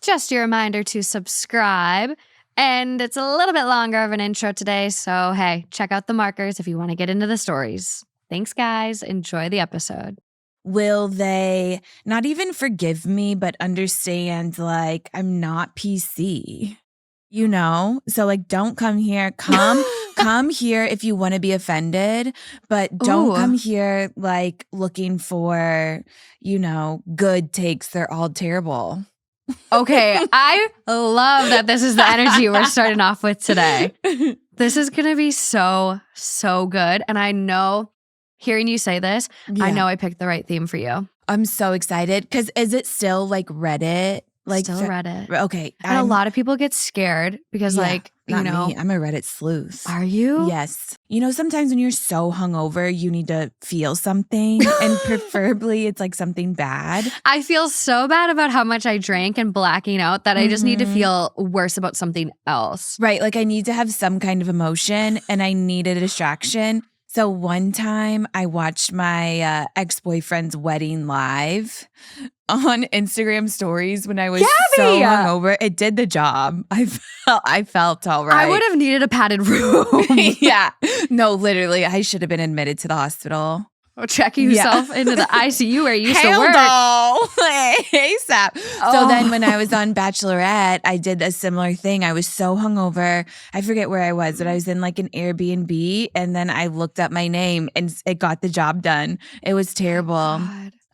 just your reminder to subscribe. And it's a little bit longer of an intro today, so hey, check out the markers if you want to get into the stories. Thanks, guys. Enjoy the episode. Will they not even forgive me, but understand, like, I'm not PC? You know? So, like, don't come here. Come here if you want to be offended, but don't come here, like, looking for, you know, good takes. They're all terrible. Okay, I love that this is the energy we're starting off with today. This is going to be so, so good. And I know, hearing you say this, I know I picked the right theme for you. I'm so excited. Because is it still like Reddit? Like still Reddit. Okay. And a lot of people get scared because like, you know. Me. I'm a Reddit sleuth. Are you? Yes. You know, sometimes when you're so hungover, you need to feel something. And preferably it's like something bad. I feel so bad about how much I drank and blacking out that I just need to feel worse about something else. Right. Like I need to have some kind of emotion and I need a distraction. So one time I watched my ex-boyfriend's wedding live on Instagram stories when I was so hungover. It did the job. I felt all right. I would have needed a padded room. Yeah. No, literally, I should have been admitted to the hospital. Checking yourself into the ICU where you used to work. ASAP. So then when I was on Bachelorette, I did a similar thing. I was so hungover. I forget where I was, but I was in like an Airbnb and then I looked up my name and it got the job done. It was terrible.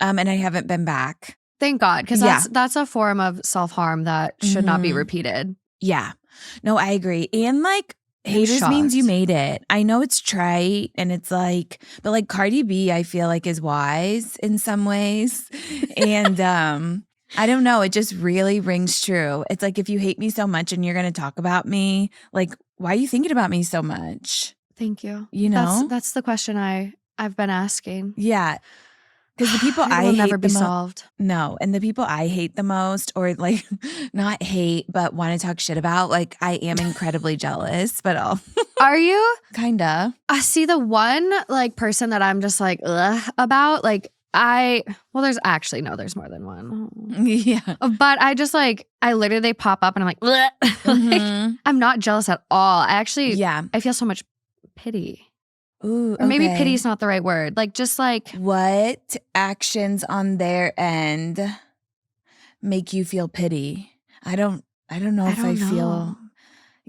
And I haven't been back. Thank God, because that's a form of self-harm that should not be repeated. Yeah. No, I agree. And like, haters means you made it. I know it's trite and it's like, but like Cardi B, I feel like is wise in some ways. And I don't know. It just really rings true. It's like, if you hate me so much and you're going to talk about me, like, why are you thinking about me so much? Thank you. You know? That's the question I've been asking. Yeah. Because the people I will hate never be solved. No. And the people I hate the most, or like not hate, but want to talk shit about, like I am incredibly jealous, but Are you? Kinda. I see the one like person that I'm just like, ugh, about, like there's more than one. Yeah. But I just like, they pop up and I'm like, like I'm not jealous at all. I actually, I feel so much pity. Ooh, or maybe pity is not the right word. Like, just like, what actions on their end make you feel pity? I don't know if I feel.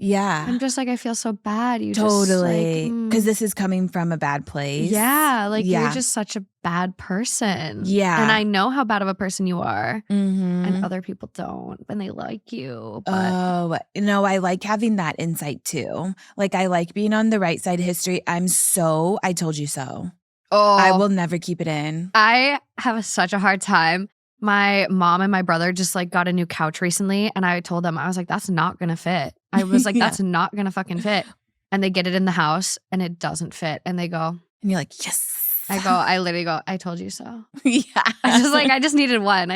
Yeah. I'm just like, I feel so bad. You totally. Because this is coming from a bad place. Yeah. Like, you're just such a bad person. Yeah. And I know how bad of a person you are. And other people don't. And they like you. But. Oh, no, I like having that insight too. Like, I like being on the right side of history. I told you so. Oh. I will never keep it in. I have such a hard time. My mom and my brother just like got a new couch recently. And I told them, I was like, that's not going to fit. I was like, that's not going to fucking fit. And they get it in the house and it doesn't fit. And they go. And you're like, yes. I literally go, I told you so. Yeah. I just needed one.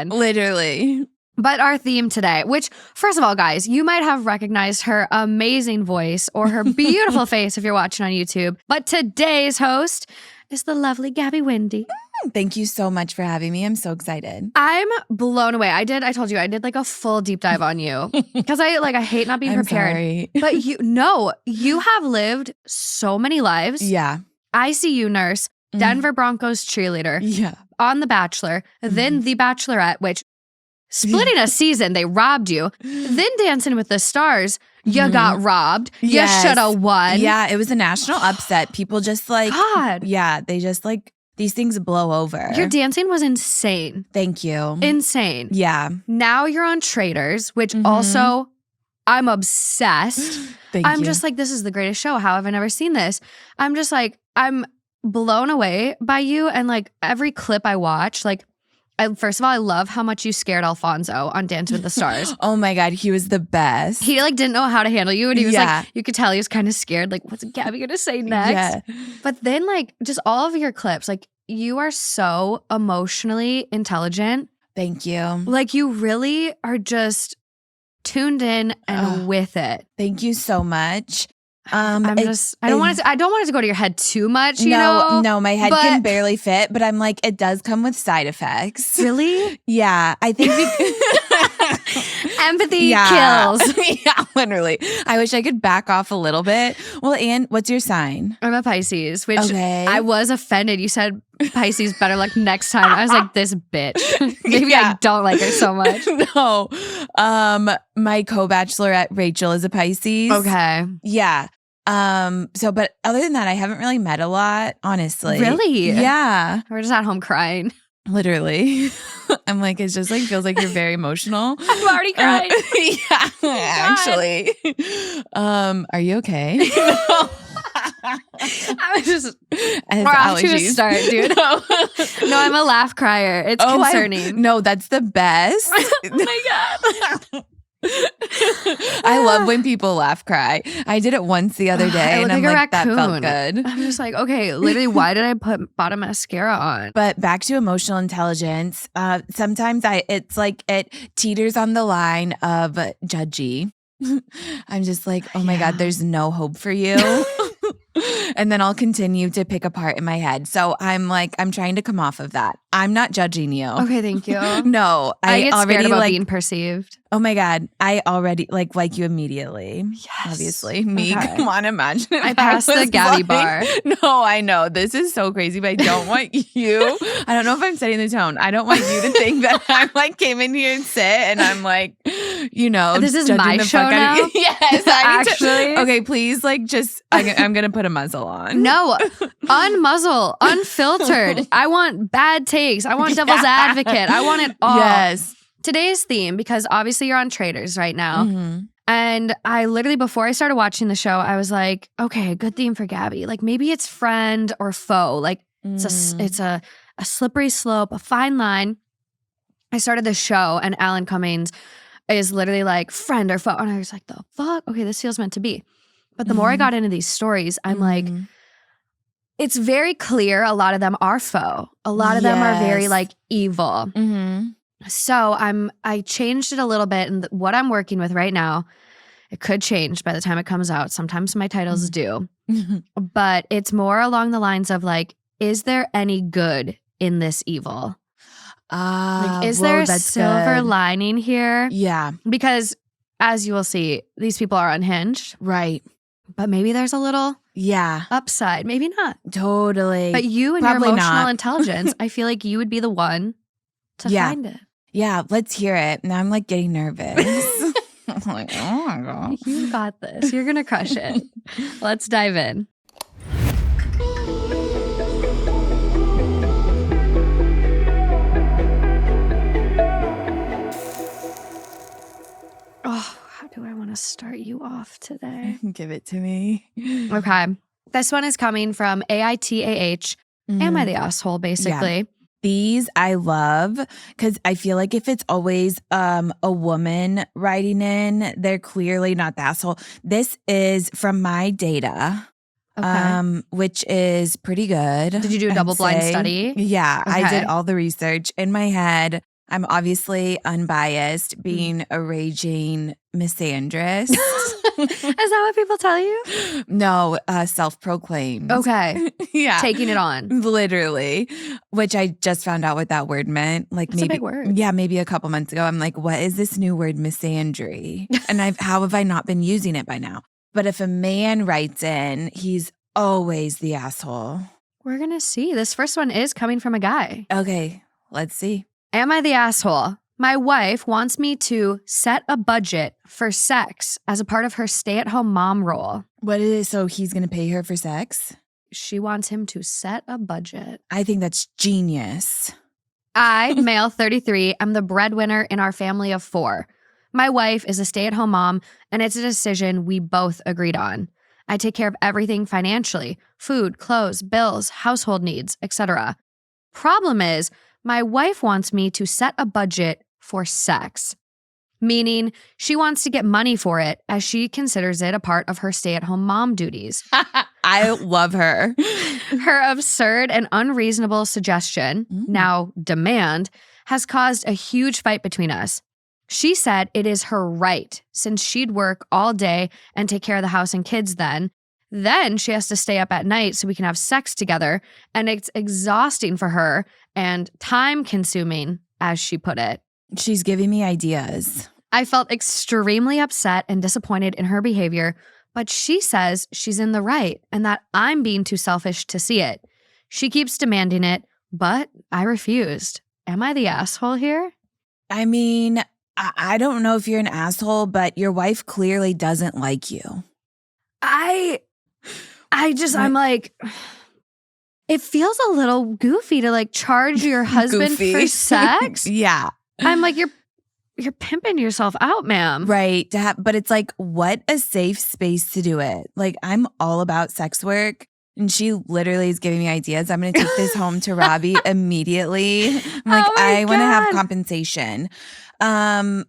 Literally. But our theme today, which first of all, guys, you might have recognized her amazing voice or her beautiful face if you're watching on YouTube. But today's host is the lovely Gabby Windey. Thank you so much for having me. I'm so excited. I'm blown away. I told you, I did like a full deep dive on you because I hate not being prepared. Sorry. But you have lived so many lives. Yeah. ICU nurse, Denver Broncos cheerleader. Yeah. On The Bachelor, then The Bachelorette, which splitting a season, they robbed you. Then Dancing with the Stars, you got robbed. Yes. You should have won. Yeah, it was a national upset. People just like, God. Yeah, they just like, these things blow over. Your dancing was insane. Thank you. Insane. Yeah. Now you're on Traitors, which also I'm obsessed. I'm just like, this is the greatest show. How have I never seen this? I'm just like, I'm blown away by you. And like every clip I watch, like, first of all, I love how much you scared Alfonso on Dance with the Stars. Oh my God, he was the best. He like didn't know how to handle you. And he was like, you could tell he was kind of scared. Like, what's Gabby going to say next? Yeah. But then like just all of your clips, like you are so emotionally intelligent. Thank you. Like you really are just tuned in and with it. Thank you so much. I don't want it to go to your head too much, you know? No, my head can barely fit, but I'm like, it does come with side effects. Really? Yeah. I think Empathy kills. Yeah, literally. I wish I could back off a little bit. Well, Anne, what's your sign? I'm a Pisces, which I was offended. You said Pisces, better luck next time. I was like, this bitch. Maybe I don't like her so much. No. My co-bachelorette, Rachel, is a Pisces. Okay. Yeah. But other than that, I haven't really met a lot, honestly. Really? Yeah. We're just at home crying. Literally. I'm like, it just like feels like you're very emotional. I'm already crying. Actually. Are you okay? I was just we're off to a start, dude. No, I'm a laugh crier. It's concerning. No, that's the best. Oh my God. I love when people laugh cry. I did it once the other day and I'm like, that felt good. I'm just like, okay, literally, why did I put bottom mascara on? But back to emotional intelligence. Sometimes it's like it teeters on the line of judgy. I'm just like, oh my God, there's no hope for you. And then I'll continue to pick apart in my head. So I'm like, I'm trying to come off of that. I'm not judging you. Okay, thank you. No, I get scared about being perceived. Oh my God, I already like you immediately. Yes. Obviously. Me, come on, imagine. I passed the Gabby bar. No, I know. This is so crazy, but I don't want you. I don't know if I'm setting the tone. I don't want you to think that I'm like came in here and sit and I'm like, this is my show now? Yes, actually. Okay, please, like just, I'm going to put a muzzle on. No, unmuzzle, unfiltered. I want bad takes. I want devil's advocate. I want it all. Yes. Today's theme, because obviously you're on Traitors right now. Mm-hmm. And I literally, before I started watching the show, I was like, okay, good theme for Gabby. Like maybe it's friend or foe. Like it's a slippery slope, a fine line. I started the show and Alan Cummings is literally like friend or foe. And I was like, the fuck? Okay, this feels meant to be. But the more I got into these stories, I'm like, it's very clear a lot of them are foe. A lot of them are very like evil. Mm-hmm. So I changed it a little bit, and what I'm working with right now, it could change by the time it comes out. Sometimes my titles do. But it's more along the lines of like, is there any good in this evil? Like, is there a silver lining here? Yeah. Because as you will see, these people are unhinged. Right. But maybe there's a little upside. Maybe not. Totally. But you and Probably your emotional not. intelligence, I feel like you would be the one to find it. Yeah, let's hear it. Now I'm like getting nervous. I'm like, oh my God. You got this. You're going to crush it. Let's dive in. Oh, how do I want to start you off today? Give it to me. Okay. This one is coming from AITAH. Am I the asshole, basically? Yeah. These I love because I feel like if it's always a woman writing in, they're clearly not the asshole. This is from my data, which is pretty good. Did you do a double blind study? Yeah, okay. I did all the research in my head. I'm obviously unbiased, being a raging misandrist. Is that what people tell you? No, self-proclaimed. Okay. Yeah. Taking it on. Literally, which I just found out what that word meant. Like That's maybe, a big word. Yeah, maybe a couple months ago. I'm like, what is this new word, misandry? And how have I not been using it by now? But if a man writes in, he's always the asshole. We're going to see. This first one is coming from a guy. Okay, let's see. Am I the asshole? My wife wants me to set a budget for sex as a part of her stay-at-home mom role. What is it? So he's going to pay her for sex? She wants him to set a budget. I think that's genius. I, male 33, am the breadwinner in our family of 4. My wife is a stay-at-home mom, and it's a decision we both agreed on. I take care of everything financially: food, clothes, bills, household needs, etc. Problem is, my wife wants me to set a budget for sex, meaning she wants to get money for it as she considers it a part of her stay-at-home mom duties. I love her. Her absurd and unreasonable suggestion, now demand, has caused a huge fight between us. She said it is her right, since she'd work all day and take care of the house and kids then. Then she has to stay up at night so we can have sex together, and it's exhausting for her and time-consuming, as she put it. She's giving me ideas. I felt extremely upset and disappointed in her behavior, but she says she's in the right and that I'm being too selfish to see it. She keeps demanding it, but I refused. Am I the asshole here? I mean, I don't know if you're an asshole, but your wife clearly doesn't like you. I'm like, it feels a little goofy to like charge your husband for sex. Yeah. I'm like, you're pimping yourself out, ma'am. Right. But it's like, what a safe space to do it. Like, I'm all about sex work. And she literally is giving me ideas. I'm going to take this home to Robbie immediately. I'm like, I want to have compensation. But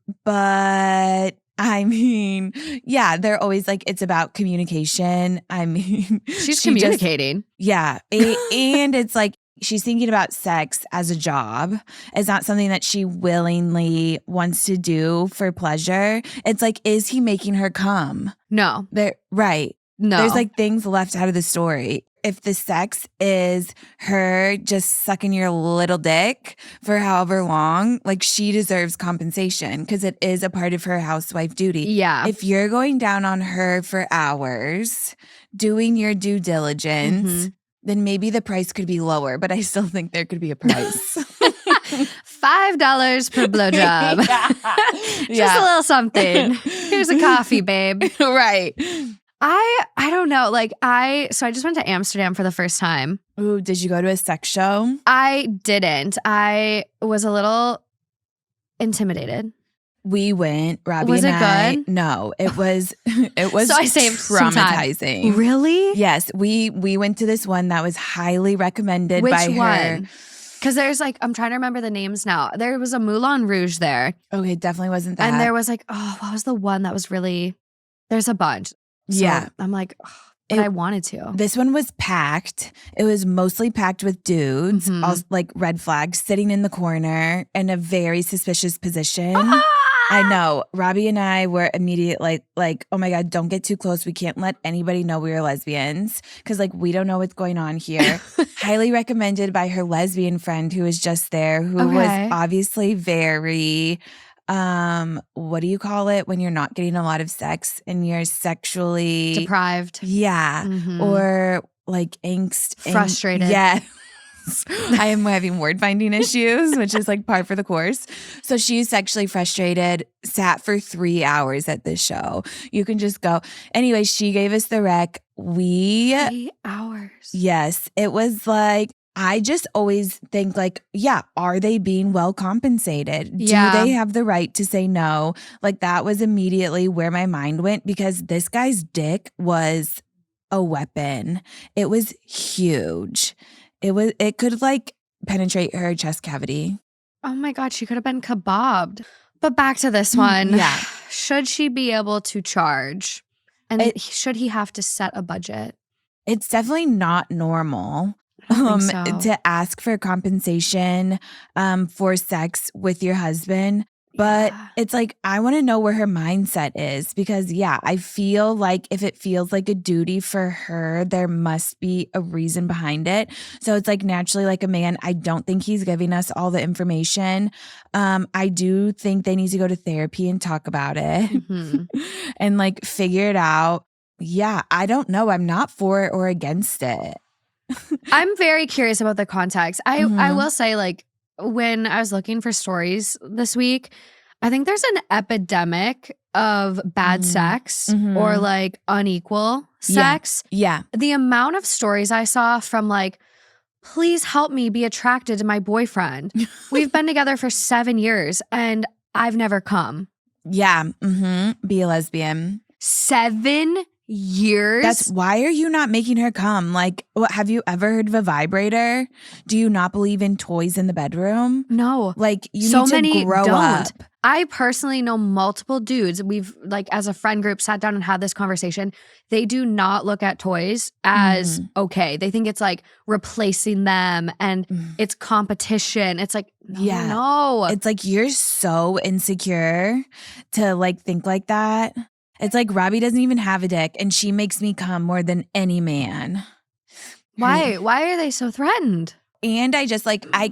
I mean, yeah, they're always like, it's about communication. I mean, she's communicating. And it's like, she's thinking about sex as a job. It's not something that she willingly wants to do for pleasure. It's like, is he making her come? No. Right. No. There's like things left out of the story. If the sex is her just sucking your little dick for however long, like she deserves compensation because it is a part of her housewife duty. Yeah. If you're going down on her for hours, doing your due diligence, then maybe the price could be lower, but I still think there could be a price. $5 per blowjob. Just a little something. Here's a coffee, babe. Right. I don't know. Like so I just went to Amsterdam for the first time. Ooh, did you go to a sex show? I didn't. I was a little intimidated. We went, Robbie was and I. Good? No, it was so I saved traumatizing. Really? Yes, we went to this one that was highly recommended by her. Which one? Because there's like, I'm trying to remember the names now. There was a Moulin Rouge there. Okay, it definitely wasn't that. And there was like, what was the one that was really, there's a bunch. So yeah. I'm like, but I wanted to. This one was packed. It was mostly packed with dudes, all like red flags, sitting in the corner in a very suspicious position. I know. Robbie and I were immediately like, oh my God, don't get too close. We can't let anybody know we are lesbians because like we don't know what's going on here. Highly recommended by her lesbian friend who was just there, who was obviously very, what do you call it when you're not getting a lot of sex and you're sexually deprived? Yeah. Or like angst. Frustrated. Yeah. I am having word finding issues, which is like par for the course. So she's sexually frustrated, sat for 3 hours at this show. You can just go. Anyway, she gave us the rec. 3 hours. Yes. It was like, I just always think like, yeah, are they being well compensated? Yeah. Do they have the right to say no? Like that was immediately where my mind went because this guy's dick was a weapon. It was huge. It could like penetrate her chest cavity. Oh my God, she could have been kebabbed. But back to this one. Yeah. Should she be able to charge? And should he have to set a budget? It's definitely not normal to ask for compensation for sex with your husband. But it's like, I want to know where her mindset is because, yeah, I feel like if it feels like a duty for her, there must be a reason behind it. So it's like naturally like a man, I don't think he's giving us all the information. I do think they need to go to therapy and talk about it and like figure it out. Yeah, I don't know. I'm not for or against it. I'm very curious about the context. I will say like, when I was looking for stories this week, I think there's an epidemic of bad sex or like unequal sex. Yeah. The amount of stories I saw from like, please help me be attracted to my boyfriend. We've been together for 7 years and I've never come. Yeah. Be a lesbian. 7 years? Why are you not making her come? Like, have you ever heard of a vibrator? Do you not believe in toys in the bedroom? No. Like, you need to grow up. I personally know multiple dudes. We've like as a friend group sat down and had this conversation. They do not look at toys as okay. They think it's like replacing them and it's competition. It's like, no. It's like you're so insecure to like think like that. It's like Robbie doesn't even have a dick and she makes me come more than any man. Why? Why are they so threatened? And I just like, I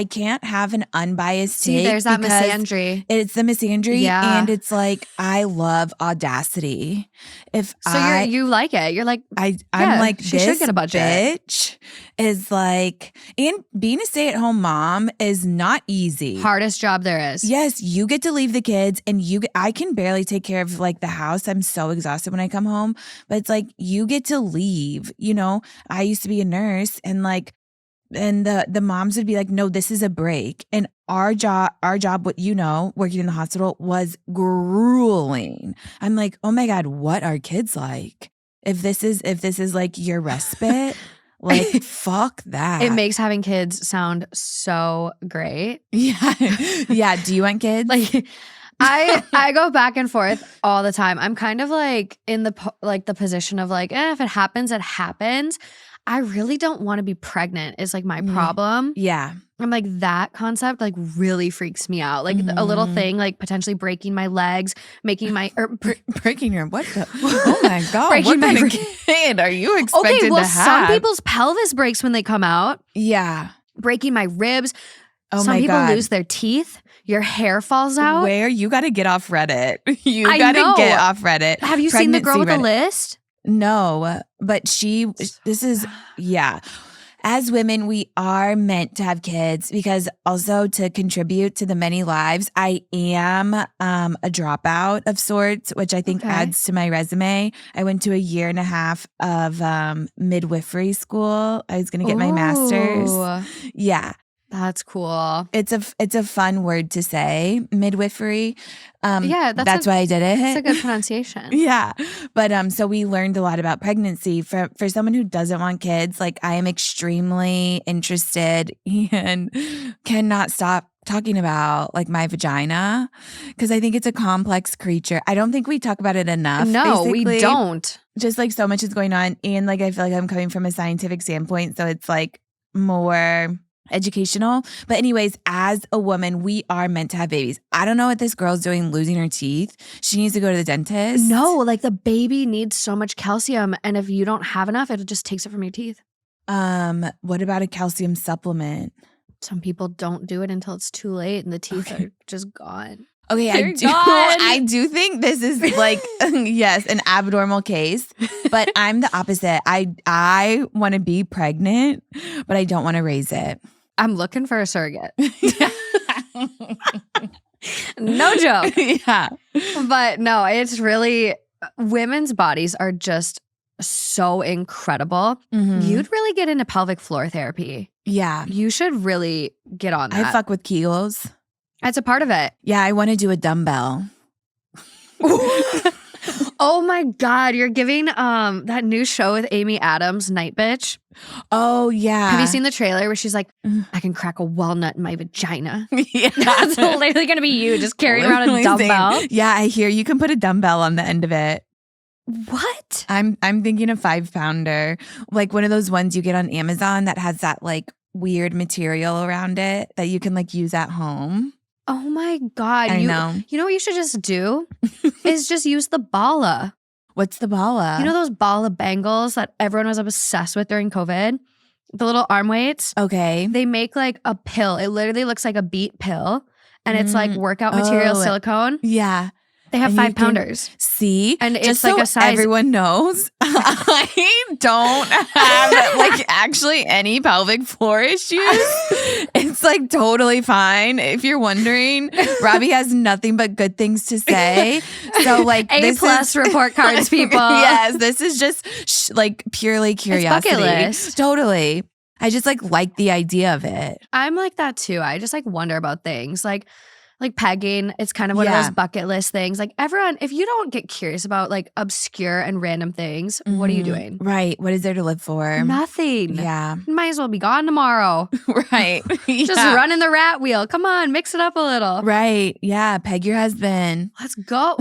can't have an unbiased take. There's that misandry. It's the misandry. Yeah. And it's like, I love audacity. You like it. You're like, I'm like, she this should get a budget. Bitch is like, and being a stay-at-home mom is not easy. Hardest job there is. Yes, you get to leave the kids and I can barely take care of like the house. I'm so exhausted when I come home, but it's like, you get to leave, I used to be a nurse and like, and the moms would be like, no, this is a break. And our job, what working in the hospital was grueling. I'm like, oh my God, what are kids like? If this is like your respite, like fuck that. It makes having kids sound so great. Yeah. Yeah. Do you want kids? Like I go back and forth all the time. I'm kind of like in the position of like, if it happens, it happens. I really don't want to be pregnant is like my problem. Yeah. I'm like, that concept like really freaks me out. Like a little thing, like potentially breaking my legs, making my breaking your what? Oh my God! Breaking what kind of kid are you expected to have? Some people's pelvis breaks when they come out. Yeah, breaking my ribs. Oh some my people God. Lose their teeth. Your hair falls out. Where you got to get off Reddit. You got to get off Reddit. Have you seen the girl with the list? No, but yeah. As women, we are meant to have kids because also to contribute to the many lives. I am a dropout of sorts, which I think adds to my resume. I went to a 1.5 years of midwifery school. I was going to get my master's. Yeah. That's cool. It's a fun word to say, midwifery. That's why I did it. It's a good pronunciation. Yeah. But so we learned a lot about pregnancy. For someone who doesn't want kids, like I am extremely interested and cannot stop talking about like my vagina because I think it's a complex creature. I don't think we talk about it enough. No, we don't. Just like so much is going on. And like I feel like I'm coming from a scientific standpoint. So it's like more educational. But anyways, as a woman, we are meant to have babies. I don't know what this girl's doing losing her teeth. She needs to go to the dentist. No, like the baby needs so much calcium. And if you don't have enough, it just takes it from your teeth. What about a calcium supplement? Some people don't do it until it's too late and the teeth are just gone. Okay, I do think this is like, yes, an abnormal case, but I'm the opposite. I want to be pregnant, but I don't want to raise it. I'm looking for a surrogate. No joke. Yeah. But no, it's really, women's bodies are just so incredible. Mm-hmm. You'd really get into pelvic floor therapy. Yeah. You should really get on that. I fuck with Kegels. That's a part of it. Yeah, I want to do a dumbbell. Oh my God, you're giving that new show with Amy Adams, Night Bitch. Oh yeah. Have you seen the trailer where she's like, I can crack a walnut in my vagina? Yeah. That's literally going to be you just carrying around a dumbbell. Yeah, I hear you can put a dumbbell on the end of it. What? I'm thinking a 5-pounder, like one of those ones you get on Amazon that has that like weird material around it that you can like use at home. Oh my God. I know. You know what you should just do? Is just use the bala. What's the bala? You know those bala bangles that everyone was obsessed with during COVID? The little arm weights? Okay. They make like a pill. It literally looks like a beet pill. And it's like workout material silicone. Yeah. They have 5-pounders. See? And it's just like so a size. Everyone knows I don't have like actually any pelvic floor issues. It's like totally fine. If you're wondering, Robbie has nothing but good things to say. So like A+ report cards, people. Yes, this is just like purely curiosity. It's bucket list. Totally. I just like the idea of it. I'm like that too. I just like wonder about things like pegging. It's kind of one of those bucket list things. Like everyone, if you don't get curious about like obscure and random things, what are you doing? Right. What is there to live for? Nothing. Yeah. You might as well be gone tomorrow. Right. Just running the rat wheel. Come on, mix it up a little. Right. Yeah. Peg your husband. Let's go.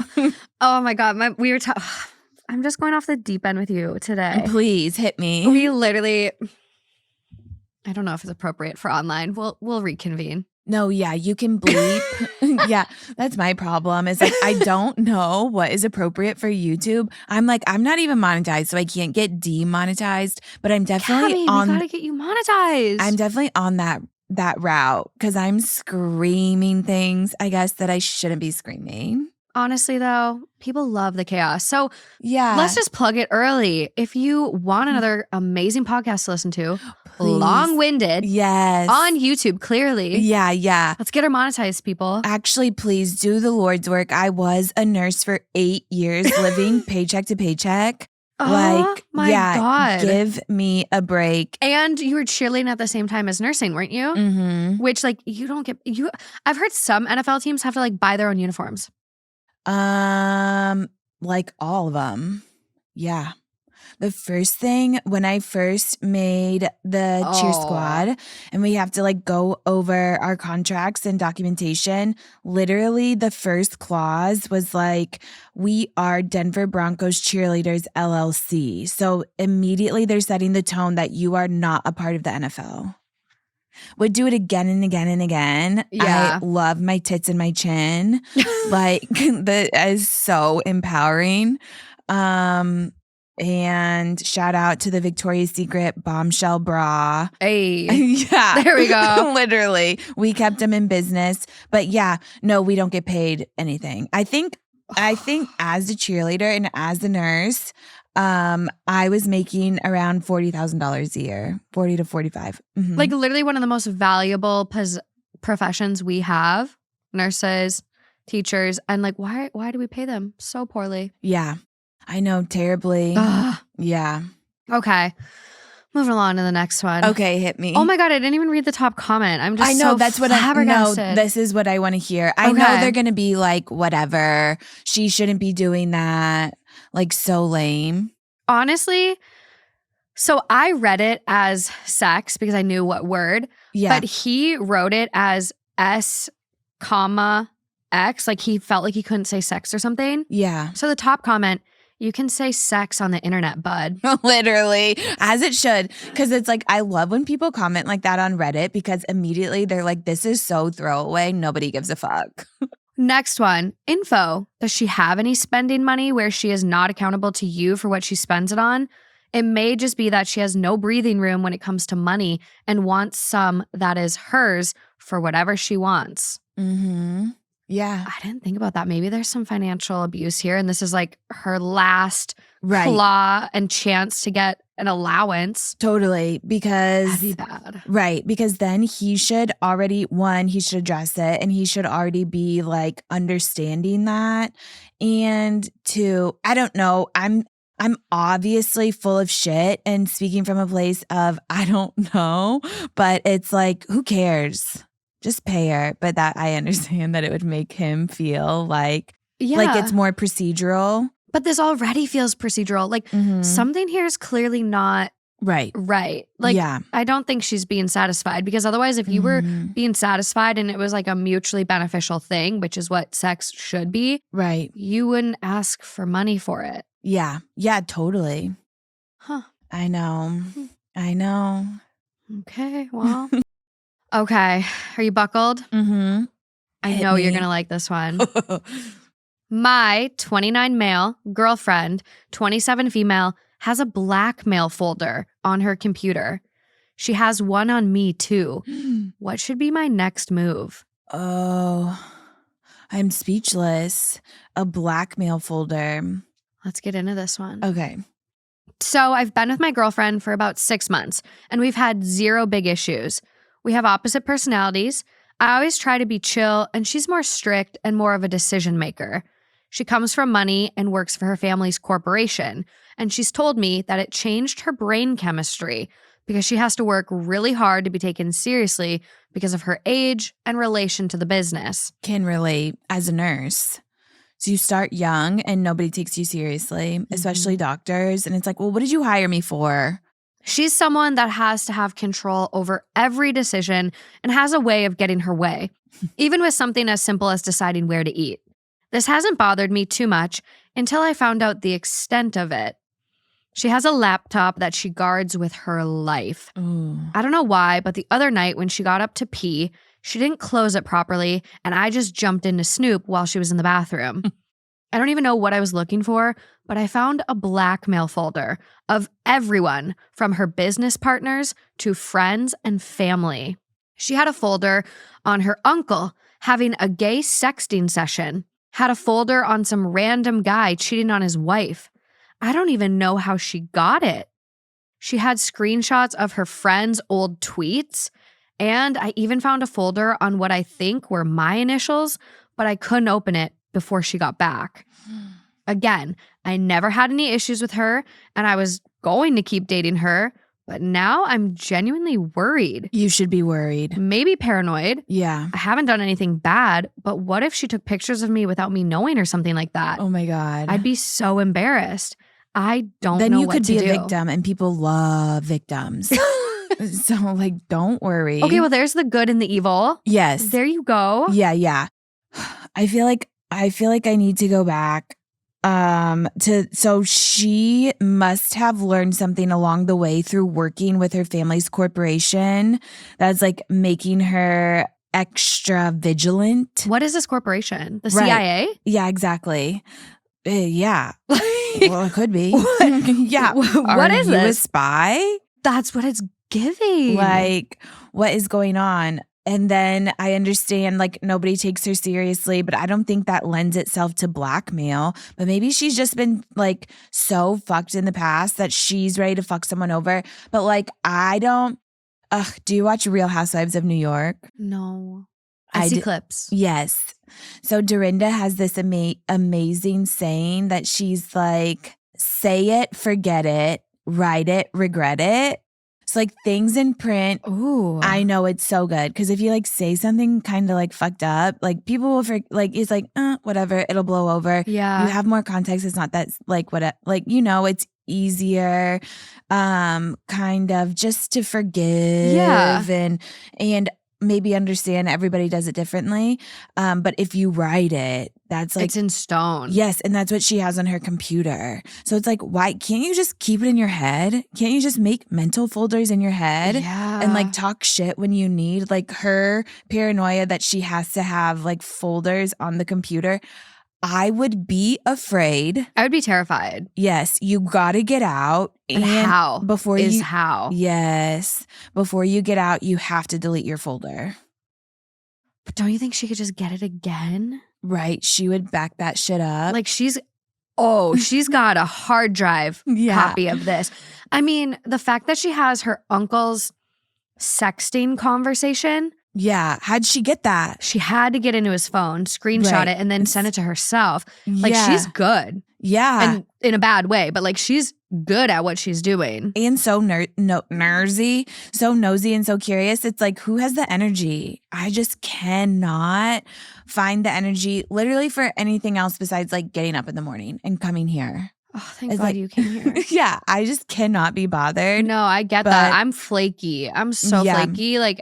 Oh my God. I'm just going off the deep end with you today. Please hit me. We literally, I don't know if it's appropriate for online. We'll reconvene. No, yeah, you can bleep. Yeah, that's my problem. Is like I don't know what is appropriate for YouTube. I'm like, I'm not even monetized, so I can't get demonetized. But I'm definitely Gabby, we gotta get you monetized. I'm definitely on that route because I'm screaming things, I guess, that I shouldn't be screaming. Honestly, though, people love the chaos. So yeah, let's just plug it early. If you want another amazing podcast to listen to, please. Long-winded, yes, on YouTube, clearly. Yeah. Let's get her monetized, people. Actually, please do the Lord's work. I was a nurse for 8 years, living paycheck to paycheck. Oh my God. Give me a break. And you were cheerleading at the same time as nursing, weren't you? Mm-hmm. Which, like, you don't get I've heard some NFL teams have to like buy their own uniforms. Like all of them. Yeah. The first thing when I first made the cheer squad and we have to like go over our contracts and documentation, literally the first clause was like, we are Denver Broncos Cheerleaders LLC. So immediately they're setting the tone that you are not a part of the NFL. Would do it again and again and again. Yeah. I love my tits and my chin. Like that is so empowering. And shout out to the Victoria's Secret bombshell bra. Hey. Yeah. There we go. Literally. We kept them in business. But yeah, no, we don't get paid anything. I think as a cheerleader and as a nurse, I was making around $40,000 a year, 40 to 45. Mm-hmm. Like literally one of the most valuable professions we have, nurses, teachers, and like why do we pay them so poorly? Yeah, I know, terribly. Yeah. Okay. Moving along to the next one. Okay, hit me. Oh my God, I didn't even read the top comment. I'm just that's what this is what I want to hear. I know they're going to be like, whatever. She shouldn't be doing that. Like so lame. Honestly, so I read it as sex because I knew what word. Yeah. But he wrote it as S, X. Like he felt like he couldn't say sex or something. Yeah. So the top comment, you can say sex on the internet, bud. Literally, as it should. Because it's like, I love when people comment like that on Reddit because immediately they're like, this is so throwaway. Nobody gives a fuck. Next one, info. Does she have any spending money where she is not accountable to you for what she spends it on? It may just be that she has no breathing room when it comes to money and wants some that is hers for whatever she wants. Mm-hmm. Yeah. I didn't think about that. Maybe there's some financial abuse here and this is like her last claw and chance to get an allowance. Totally. Because that'd be bad. Right. Because then he should already, he should address it and he should already be like understanding that. And two, I don't know. I'm obviously full of shit and speaking from a place of I don't know, but it's like, who cares? Just pay her. But that I understand that it would make him feel like it's more procedural. But this already feels procedural. Like something here is clearly not right. Like I don't think she's being satisfied because otherwise if you were being satisfied and it was like a mutually beneficial thing, which is what sex should be, right? You wouldn't ask for money for it. Yeah. Yeah, totally. Huh. I know. Okay, well. Okay. Are you buckled? Mm-hmm. I know you're going to like this one. My 29 male girlfriend, 27 female, has a blackmail folder on her computer. She has one on me too. What should be my next move? Oh, I'm speechless. A blackmail folder. Let's get into this one. Okay. So I've been with my girlfriend for about 6 months and we've had 0 big issues. We have opposite personalities. I always try to be chill and she's more strict and more of a decision maker. She comes from money and works for her family's corporation. And she's told me that it changed her brain chemistry because she has to work really hard to be taken seriously because of her age and relation to the business. Can relate as a nurse. So you start young and nobody takes you seriously, especially doctors. And it's like, well, what did you hire me for? She's someone that has to have control over every decision and has a way of getting her way, even with something as simple as deciding where to eat. This hasn't bothered me too much until I found out the extent of it. She has a laptop that she guards with her life. Ooh. I don't know why, but the other night when she got up to pee, She didn't close it properly, and I just jumped in to snoop while she was in the bathroom. I don't even know what I was looking for, but I found a blackmail folder of everyone from her business partners to friends and family. She had a folder on her uncle having a gay sexting session, had a folder on some random guy cheating on his wife. I don't even know how she got it. She had screenshots of her friends' old tweets, and I even found a folder on what I think were my initials, but I couldn't open it before she got back. Again, I never had any issues with her, and I was going to keep dating her, but now I'm genuinely worried. You should be worried. Maybe paranoid. Yeah. I haven't done anything bad, but what if she took pictures of me without me knowing or something like that? Oh my God. I'd be so embarrassed. I don't know what to do. Then you could be a victim, and people love victims. So, like, don't worry. Okay, well, there's the good and the evil. Yes. There you go. Yeah. I feel like I need to go back so she must have learned something along the way through working with her family's corporation that's like making her extra vigilant. What is this corporation? The Right. CIA? Yeah, exactly. Yeah. Well, it could be. Yeah. What is Are you a this? spy? That's what it's giving. Like, what is going on? And then I understand, like, nobody takes her seriously, but I don't think that lends itself to blackmail. But maybe she's just been, like, so fucked in the past that she's ready to fuck someone over. But, like, I don't. Do you watch Real Housewives of New York? No. I see clips. Yes. So Dorinda has this amazing saying that she's like, say it, forget it, write it, regret it. So like things in print. Ooh. I know it's so good because if you like say something kind of like fucked up, like people will like it's like whatever, it'll blow over. Yeah. You have more context. It's not that like what like it's easier, kind of just to forgive. Yeah. And maybe understand everybody does it differently. But if you write it, that's like it's in stone. Yes, and that's what she has on her computer. So it's like, why can't you just keep it in your head? Can't you just make mental folders in your head? Yeah. And like talk shit when you need? Like her paranoia that she has to have like folders on the computer. I would be afraid. I would be terrified. Yes, you got to get out. And how? Before is you, how. Yes. Before you get out, you have to delete your folder. But don't you think she could just get it again? Right. She would back that shit up. Like she's got a hard drive copy of this. I mean, the fact that she has her uncle's sexting conversation. Yeah. How'd she get that? She had to get into his phone, screenshot it, and then send it to herself. Like she's good. Yeah. And in a bad way, but like she's good at what she's doing. And so nosy, so nosy and so curious. It's like, who has the energy? I just cannot find the energy literally for anything else besides like getting up in the morning and coming here. Oh, thank God you came here. Yeah, I just cannot be bothered. No, I get that. I'm flaky. I'm so flaky. Like,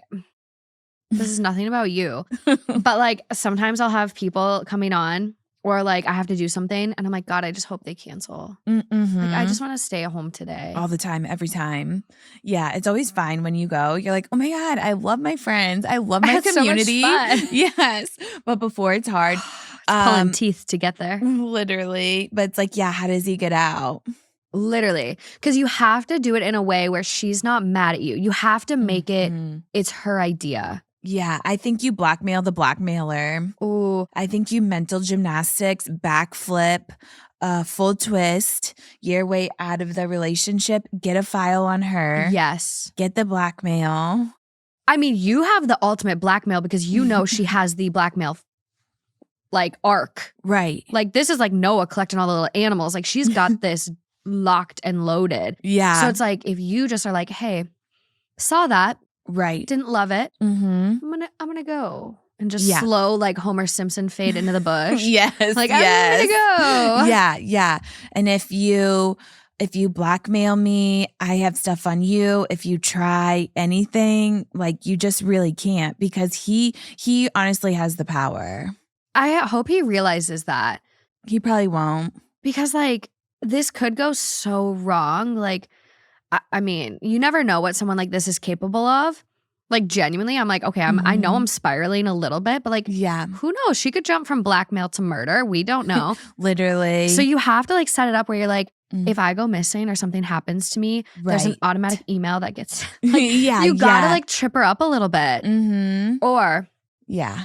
this is nothing about you. But like sometimes I'll have people coming on or like I have to do something and I'm like, God, I just hope they cancel. Mm-hmm. Like I just want to stay at home today. All the time, every time. Yeah, it's always fine when you go. You're like, oh my God, I love my friends. I love my community. So much fun. Yes. But before it's hard. Pulling teeth to get there. Literally. But it's like, yeah, how does he get out? Literally. Because you have to do it in a way where she's not mad at you. You have to make it, it's her idea. Yeah, I think you blackmail the blackmailer. Ooh. I think you mental gymnastics, backflip, full twist, your way out of the relationship, get a file on her. Yes. Get the blackmail. I mean, you have the ultimate blackmail because you know she has the blackmail like arc. Right. Like this is like Noah collecting all the little animals. Like she's got this locked and loaded. Yeah. So it's like if you just are like, hey, saw that. Right. Didn't love it. Mm-hmm. I'm gonna go. And just slow like Homer Simpson fade into the bush. Yes. Like yes. I'm gonna go. Yeah, yeah. And if you blackmail me, I have stuff on you. If you try anything, like you just really can't because he honestly has the power. I hope he realizes that. He probably won't. Because like this could go so wrong. Like I mean, you never know what someone like this is capable of. Like genuinely, I'm like, okay, I know I'm spiraling a little bit, but like, who knows? She could jump from blackmail to murder. We don't know. Literally. So you have to like set it up where you're like, if I go missing or something happens to me, there's an automatic email that gets like, you gotta like trip her up a little bit. Or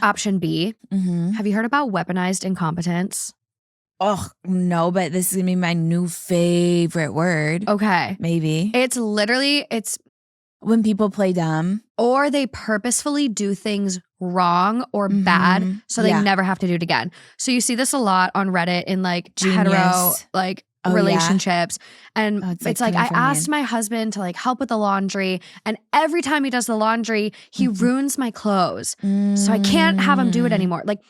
option B, have you heard about weaponized incompetence? Oh, no, but this is gonna be my new favorite word. Okay. Maybe. It's when people play dumb. Or they purposefully do things wrong or bad so they never have to do it again. So you see this a lot on Reddit in like hetero like relationships. And it's like I asked my husband to like help with the laundry, and every time he does the laundry, he ruins my clothes. So I can't have him do it anymore. Like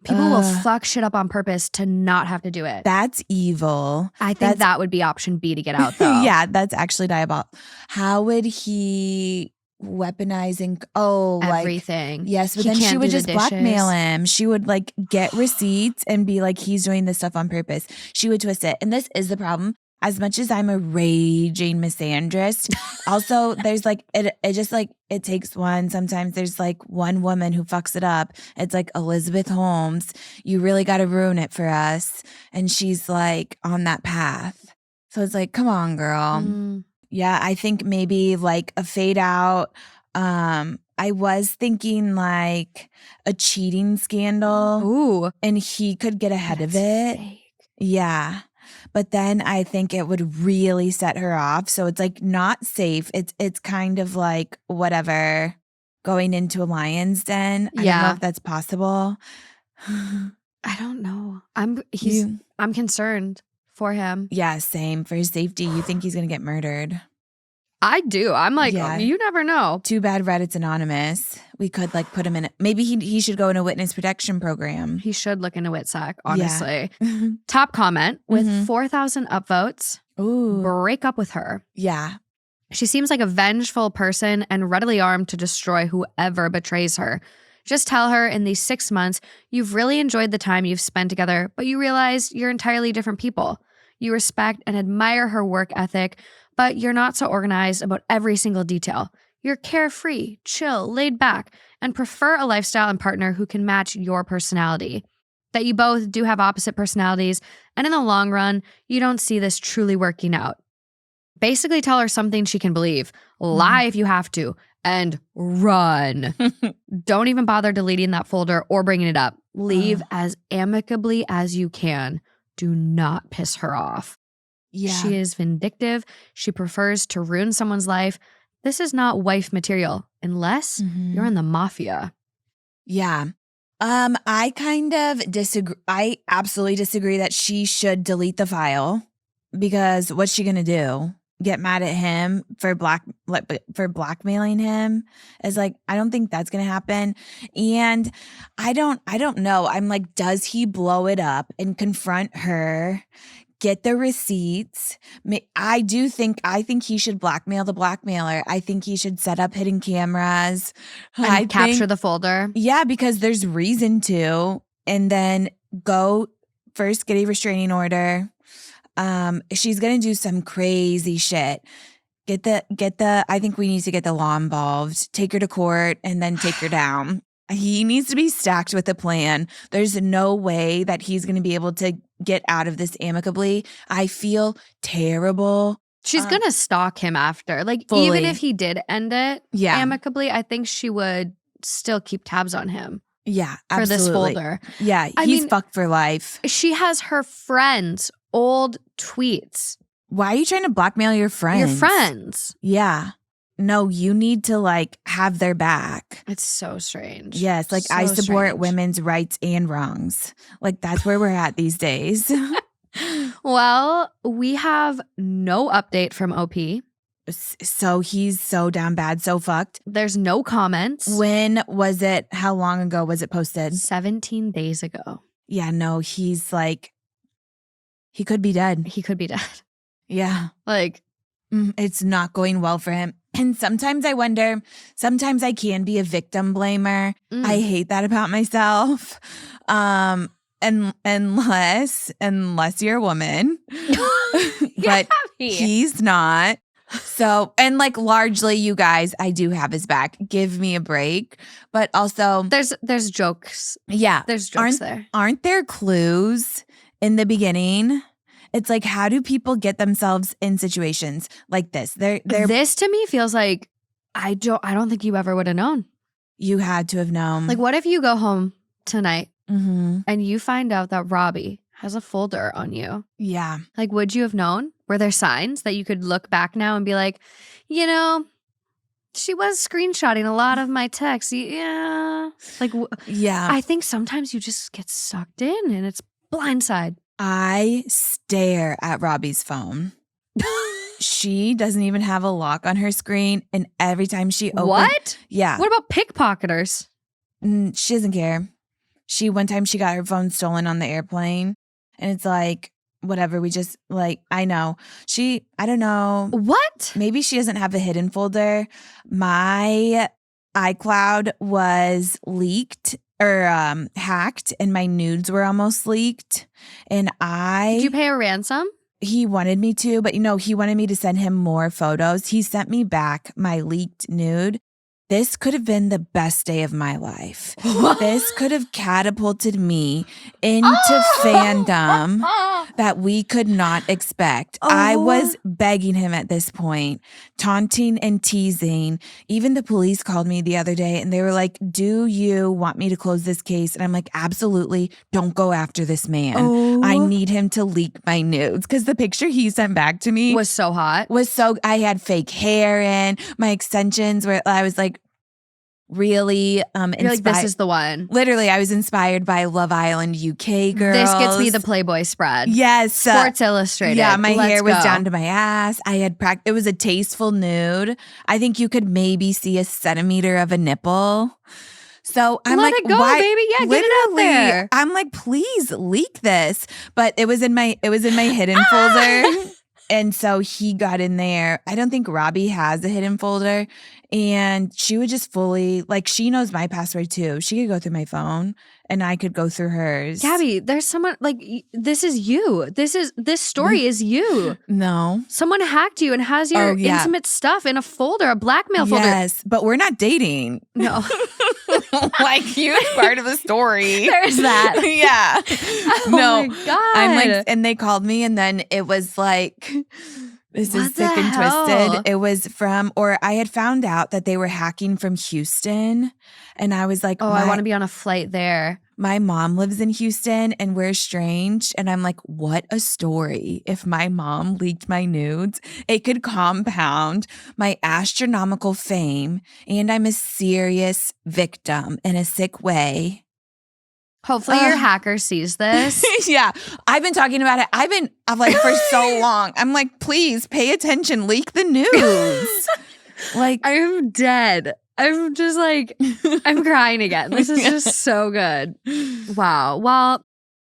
people will fuck shit up on purpose to not have to do it. That's evil. I think that would be option B to get out though. Yeah, that's actually diabolical. How would he weaponizing everything? Like, yes, but then she would just blackmail him. She would like get receipts and be like, he's doing this stuff on purpose. She would twist it. And this is the problem. As much as I'm a raging misandrist, also there's like it takes one. Sometimes there's like one woman who fucks it up. It's like Elizabeth Holmes. You really got to ruin it for us. And she's like on that path. So it's like, come on, girl. Yeah, I think maybe like a fade out. I was thinking like a cheating scandal. Ooh. And he could get ahead of it. Fake. Yeah. But then I think it would really set her off. So it's like not safe. It's kind of like whatever, going into a lion's den. I don't know if that's possible. I don't know. I'm concerned for him. Yeah, same. For his safety. You think he's going to get murdered? I do. I'm like, you never know. Too bad Reddit's anonymous. We could like put him in maybe he should go in a witness protection program. He should look into WITSEC, honestly. Yeah. Top comment with 4,000 upvotes. Ooh. Break up with her. Yeah. She seems like a vengeful person and readily armed to destroy whoever betrays her. Just tell her in these 6 months, you've really enjoyed the time you've spent together, but you realize you're entirely different people. You respect and admire her work ethic, but you're not so organized about every single detail. You're carefree, chill, laid back, and prefer a lifestyle and partner who can match your personality. That you both do have opposite personalities, and in the long run, you don't see this truly working out. Basically tell her something she can believe. Lie if you have to, and run. Don't even bother deleting that folder or bringing it up. Leave as amicably as you can. Do not piss her off. Yeah. She is vindictive. She prefers to ruin someone's life. This is not wife material unless you're in the mafia. Yeah. I kind of disagree. I absolutely disagree that she should delete the file, because what's she going to do? Get mad at him for blackmailing him? Is like, I don't think that's going to happen. And I don't know. I'm like, does he blow it up and confront her? Get the receipts. I think he should blackmail the blackmailer. I think he should set up hidden cameras. And capture the folder. Yeah, because there's reason to. And then go first, get a restraining order. She's going to do some crazy shit. I think we need to get the law involved. Take her to court and then take her down. He needs to be stacked with a plan. There's no way that he's going to be able to get out of this amicably. I feel terrible. She's going to stalk him after. Like, fully. Even if he did end it amicably, I think she would still keep tabs on him. Yeah, absolutely. For this folder. Yeah, he's fucked for life. She has her friends' old tweets. Why are you trying to blackmail your friends? Your friends. Yeah. No, you need to like have their back. It's so strange. Yes, like so I support women's rights and wrongs. Like that's where we're at these days. Well, we have no update from OP. So he's so down bad, so fucked. There's no comments. When was it? How long ago was it posted? 17 days ago. Yeah, no, he's like, he could be dead. He could be dead. Yeah. Like, it's not going well for him. And sometimes I wonder, sometimes I can be a victim blamer. I hate that about myself. And unless you're a woman. But he's not. So, and like largely you guys, I do have his back. Give me a break. But also there's jokes. Yeah. There's jokes there. Aren't there clues in the beginning? It's like, how do people get themselves in situations like this? This to me feels like I don't think you ever would have known. You had to have known. Like, what if you go home tonight and you find out that Robbie has a folder on you? Yeah. Like, would you have known? Were there signs that you could look back now and be like, you know, she was screenshotting a lot of my texts. Yeah. Like, yeah. I think sometimes you just get sucked in and it's blindside. I stare at Robbie's phone. She doesn't even have a lock on her screen. And every time she opens. What? Yeah. What about pickpocketers? She doesn't care. One time she got her phone stolen on the airplane. And it's like, whatever, we just like, I know. I don't know. What? Maybe she doesn't have a hidden folder. My iCloud was leaked or hacked and my nudes were almost leaked. And Did you pay a ransom? He wanted me to, but he wanted me to send him more photos. He sent me back my leaked nude. This could have been the best day of my life. This could have catapulted me into fandom that we could not expect. I was begging him at this point, taunting and teasing. Even the police called me the other day and they were like, do you want me to close this case? And I'm like, absolutely. Don't go after this man. I need him to leak my nudes. Because the picture he sent back to me was so hot. I had fake hair in. My extensions were, I was like, really You're like, this is the one. Literally, I was inspired by Love Island UK girls. This gets me the Playboy spread. Yes. Sports Illustrated. Yeah, my hair was down to my ass. I had it was a tasteful nude. I think you could maybe see a centimeter of a nipple. So I'm Let like, it go, why? baby. Yeah, get it out there. I'm like, please leak this. But it was in my hidden folder. And so he got in there. I don't think Robbie has a hidden folder. And she would just fully, like, she knows my password too. She could go through my phone and I could go through hers. Gabby, there's someone, like, this is you. This story is you. No. Someone hacked you and has your intimate stuff in a folder, a blackmail folder. Yes, but we're not dating. No. Like, huge part of the story. There's that. Yeah. Oh my God. I'm like, and they called me and then it was like, this is sick and twisted. It was I had found out that they were hacking from Houston. And I was like, I want to be on a flight there. My mom lives in Houston and we're estranged. And I'm like, what a story. If my mom leaked my nudes, it could compound my astronomical fame. And I'm a serious victim in a sick way. Hopefully your hacker sees this. Yeah. I've been talking about it. I'm like, for so long. I'm like, please pay attention. Leak the news. Like, I'm dead. I'm just like, I'm crying again. This is just so good. Wow. Well,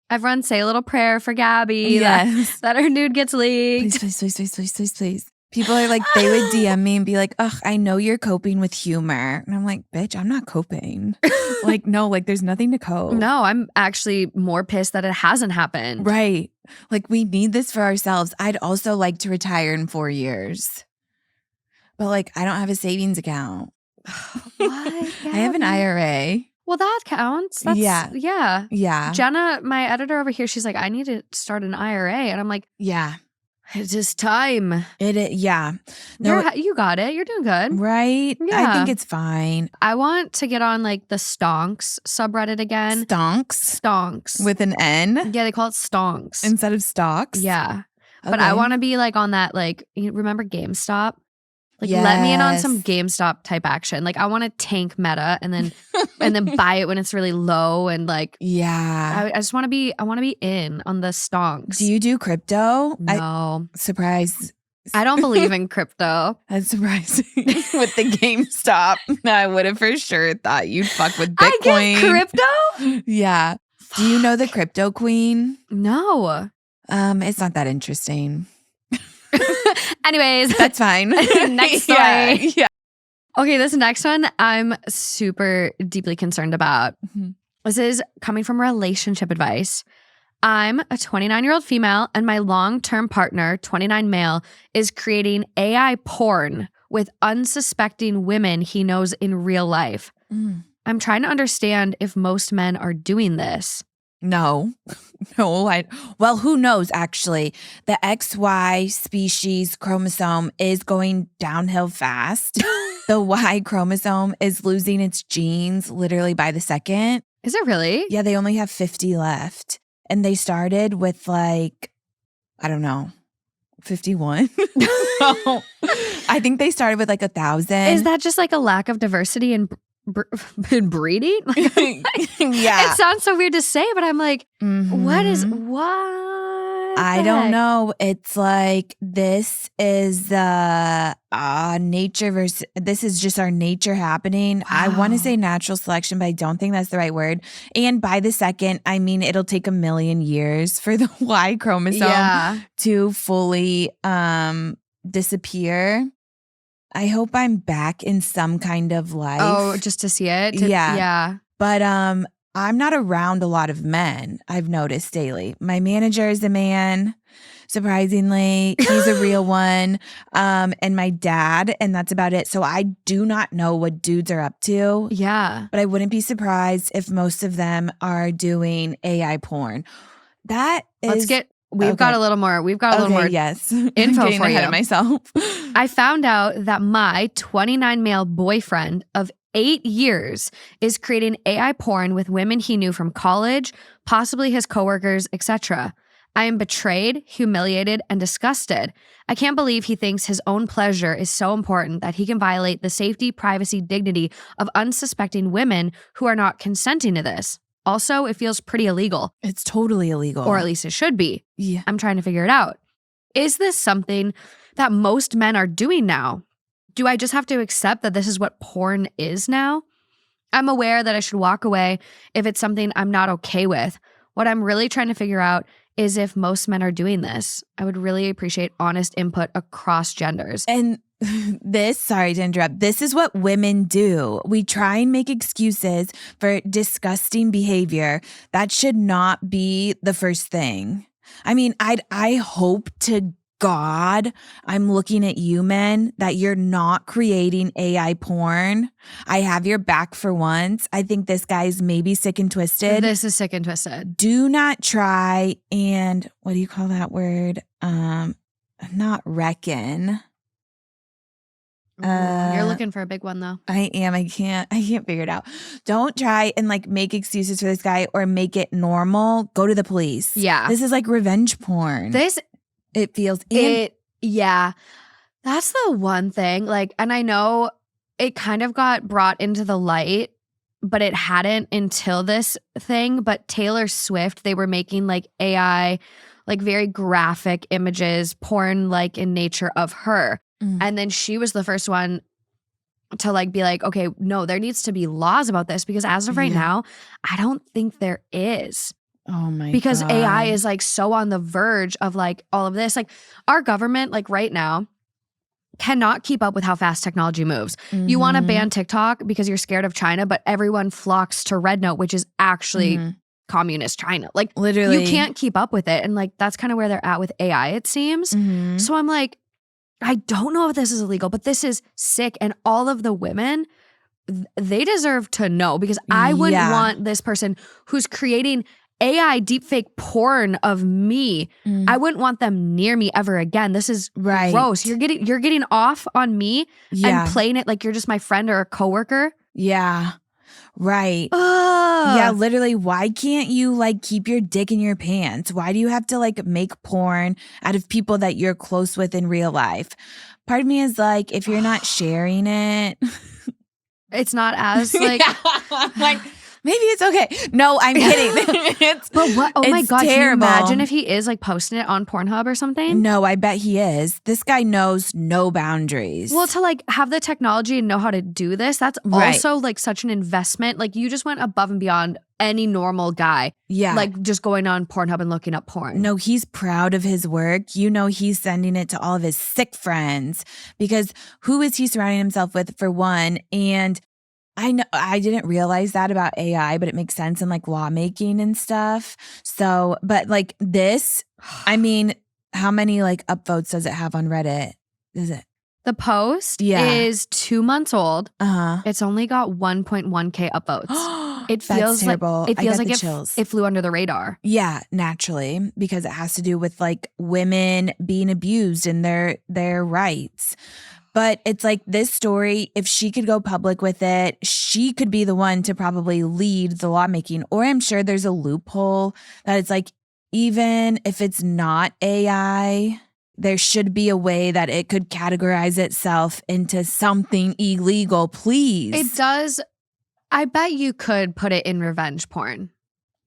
everyone say a little prayer for Gabby. Yes. That her nude gets leaked. Please. People are like, they would DM me and be like, ugh, I know you're coping with humor. And I'm like, bitch, I'm not coping. Like, no, like there's nothing to cope. No, I'm actually more pissed that it hasn't happened. Right. Like, we need this for ourselves. I'd also like to retire in 4 years. But like, I don't have a savings account. Why? I have an IRA. Well, that counts. That's, yeah. Jenna, my editor over here, she's like, I need to start an IRA. And I'm like, yeah. It's just time. Yeah. No, you got it. You're doing good. Right? Yeah. I think it's fine. I want to get on like the stonks subreddit again. Stonks? With an N? Yeah, they call it stonks. Instead of stocks? Yeah. Okay. But I want to be like on that, like, you remember GameStop? Like, let me in on some GameStop type action. Like, I want to tank Meta and then buy it when it's really low and like, yeah. I just want to be. I want to be in on the stonks. Do you do crypto? No. Surprise. I don't believe in crypto. That's surprising. With the GameStop, I would have for sure thought you'd fuck with Bitcoin. I get crypto? Yeah. Fuck. Do you know the crypto queen? No. It's not that interesting. Anyways, that's fine. Next story. Yeah. Okay, this next one I'm super deeply concerned about. Mm-hmm. This is coming from relationship advice. I'm a 29-year-old female and my long-term partner, 29 male, is creating AI porn with unsuspecting women he knows in real life. I'm trying to understand if most men are doing this. No. Well, who knows, actually. The XY species chromosome is going downhill fast. The Y chromosome is losing its genes literally by the second. Is it really? Yeah, they only have 50 left. And they started with like, I don't know, 51. I think they started with like 1,000. Is that just like a lack of diversity in breeding? Like, yeah. It sounds so weird to say, but I'm like, what? I don't know. It's like this is the nature versus this is just our nature happening. Wow. I want to say natural selection, but I don't think that's the right word. And by the second, I mean it'll take 1 million years for the Y chromosome to fully disappear. I hope I'm back in some kind of life. Oh, just to see it? Yeah. But I'm not around a lot of men, I've noticed daily. My manager is a man, surprisingly. He's a real one. And my dad, and that's about it. So I do not know what dudes are up to. Yeah. But I wouldn't be surprised if most of them are doing AI porn. That is... We've got a little more yes. info for you. Ahead of myself. I found out that my 29 male boyfriend of 8 years is creating AI porn with women he knew from college, possibly his coworkers, etc. I am betrayed, humiliated, and disgusted. I can't believe he thinks his own pleasure is so important that he can violate the safety, privacy, dignity of unsuspecting women who are not consenting to this. Also, it feels pretty illegal. It's totally illegal. Or at least it should be. Yeah. I'm trying to figure it out. Is this something that most men are doing now? Do I just have to accept that this is what porn is now? I'm aware that I should walk away if it's something I'm not okay with. What I'm really trying to figure out is if most men are doing this. I would really appreciate honest input across genders. And sorry to interrupt, this is what women do. We try and make excuses for disgusting behavior. That should not be the first thing. I mean, I hope to God, I'm looking at you men, that you're not creating AI porn. I have your back for once. I think this guy's maybe sick and twisted. This is sick and twisted. Do not try and, what do you call that word? Not reckon. You're looking for a big one though. I am. I can't figure it out. Don't try and like make excuses for this guy or make it normal. Go to the police. Yeah. This is like revenge porn. It feels yeah. That's the one thing. Like, and I know it kind of got brought into the light, but it hadn't until this thing. But Taylor Swift, they were making like AI, like very graphic images, porn like in nature of her. And then she was the first one to like be like, okay, no, there needs to be laws about this because as of right now, I don't think there is. Oh my God. Because AI is like so on the verge of like all of this. Like our government, like right now, cannot keep up with how fast technology moves. You want to ban TikTok because you're scared of China, but everyone flocks to Red Note, which is actually communist China. Like literally, you can't keep up with it. And like that's kind of where they're at with AI, it seems. So I'm like, I don't know if this is illegal, but this is sick. And all of the women, they deserve to know because I wouldn't want this person who's creating AI deepfake porn of me. I wouldn't want them near me ever again. This is gross. You're getting off on me and playing it like you're just my friend or a coworker. Yeah. Right. Yeah, literally, why can't you like keep your dick in your pants? Why do you have to like make porn out of people that you're close with in real life? Part of me is like, if you're not sharing it, it's not as like like maybe it's okay. No, I'm kidding. But what? Oh my God. Terrible. Can you imagine if he is like posting it on Pornhub or something? No, I bet he is. This guy knows no boundaries. Well, to like have the technology and know how to do this, that's also like such an investment. Like you just went above and beyond any normal guy. Yeah. Like just going on Pornhub and looking up porn. No, he's proud of his work. You know, he's sending it to all of his sick friends because who is he surrounding himself with for one? And I know I didn't realize that about AI, but it makes sense in like lawmaking and stuff. So, but like this, I mean, how many like upvotes does it have on Reddit? Is it? The post is 2 months old. It's only got 1.1K upvotes. It feels terrible. Like it flew under the radar. Yeah, naturally, because it has to do with like women being abused and their rights. But it's like this story, if she could go public with it, she could be the one to probably lead the lawmaking. Or I'm sure there's a loophole that it's like, even if it's not AI, there should be a way that it could categorize itself into something illegal, please. It does. I bet you could put it in revenge porn.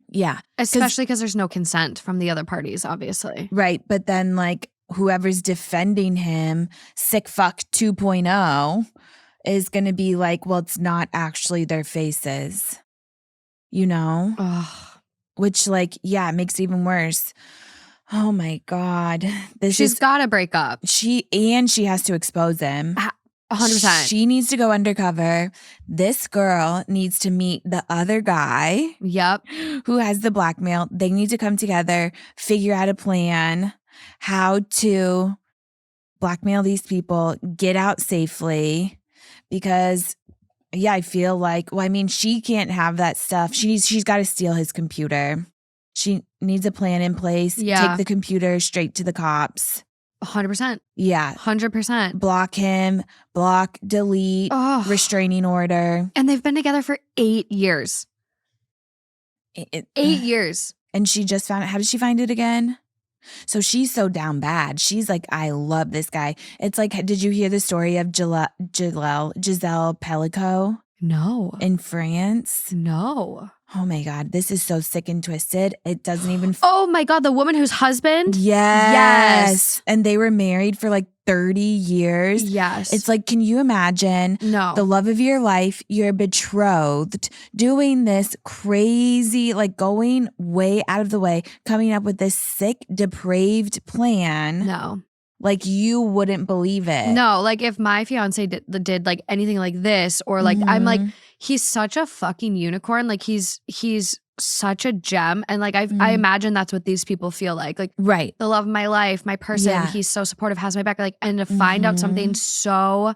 Yeah. Especially because there's no consent from the other parties, obviously. Right. But then like whoever's defending him, sick fuck 2.0, is going to be like, well, it's not actually their faces, you know? Ugh. Which like, yeah, it makes it even worse. Oh my God. She's got to break up. She has to expose him. 100%. She needs to go undercover. This girl needs to meet the other guy. Yep. Who has the blackmail. They need to come together, figure out a plan, how to blackmail these people, get out safely. Because, yeah, I feel like, well, I mean, she can't have that stuff. She's got to steal his computer. She needs a plan in place. Yeah. Take the computer straight to the cops. 100%. Yeah. 100%. Block him, delete, restraining order. And they've been together for 8 years. 8 years. And she just found it. How did she find it again? So she's so down bad. She's like, I love this guy. It's like, did you hear the story of Giselle Pellico? No. In France? No. Oh my God, this is so sick and twisted. It doesn't even. Oh my God, the woman whose husband? Yes. And they were married for like 30 years. Yes. It's like, can you imagine? No. The love of your life, you're betrothed, doing this crazy, like going way out of the way, coming up with this sick, depraved plan. No. Like you wouldn't believe it. No, like if my fiance did like anything like this, or like I'm like, he's such a fucking unicorn. Like he's such a gem. And like I imagine that's what these people feel like. Like right. The love of my life, my person, he's so supportive, has my back. Like, and to find out something so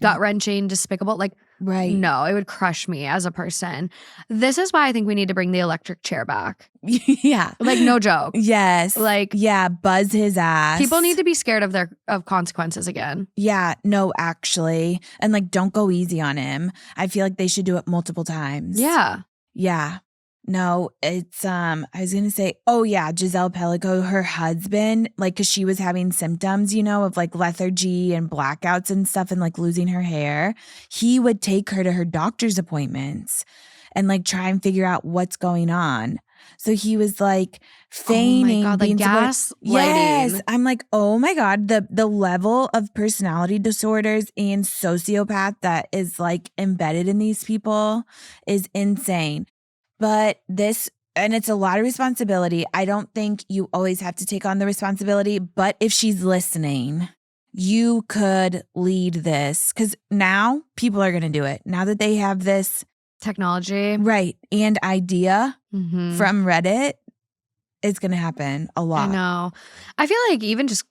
gut-wrenching, despicable, like right. No, it would crush me as a person. This is why I think we need to bring the electric chair back. Yeah. Like no joke. Yes. Like yeah, buzz his ass. People need to be scared of consequences again. Yeah, no, actually. And like don't go easy on him. I feel like they should do it multiple times. Yeah. Yeah. No, it's I was gonna say, oh yeah, Giselle Pellico, her husband, like, cause she was having symptoms, you know, of like lethargy and blackouts and stuff, and like losing her hair. He would take her to her doctor's appointments and like try and figure out what's going on. So he was like feigning. Oh my God, like gaslighting. Yes, I'm like, oh my God, the level of personality disorders and sociopath that is like embedded in these people is insane. But this, and it's a lot of responsibility. I don't think you always have to take on the responsibility, but if she's listening, you could lead this, because now people are going to do it. Now that they have this technology, right, and idea from Reddit, it's going to happen a lot. I know. I feel like even just,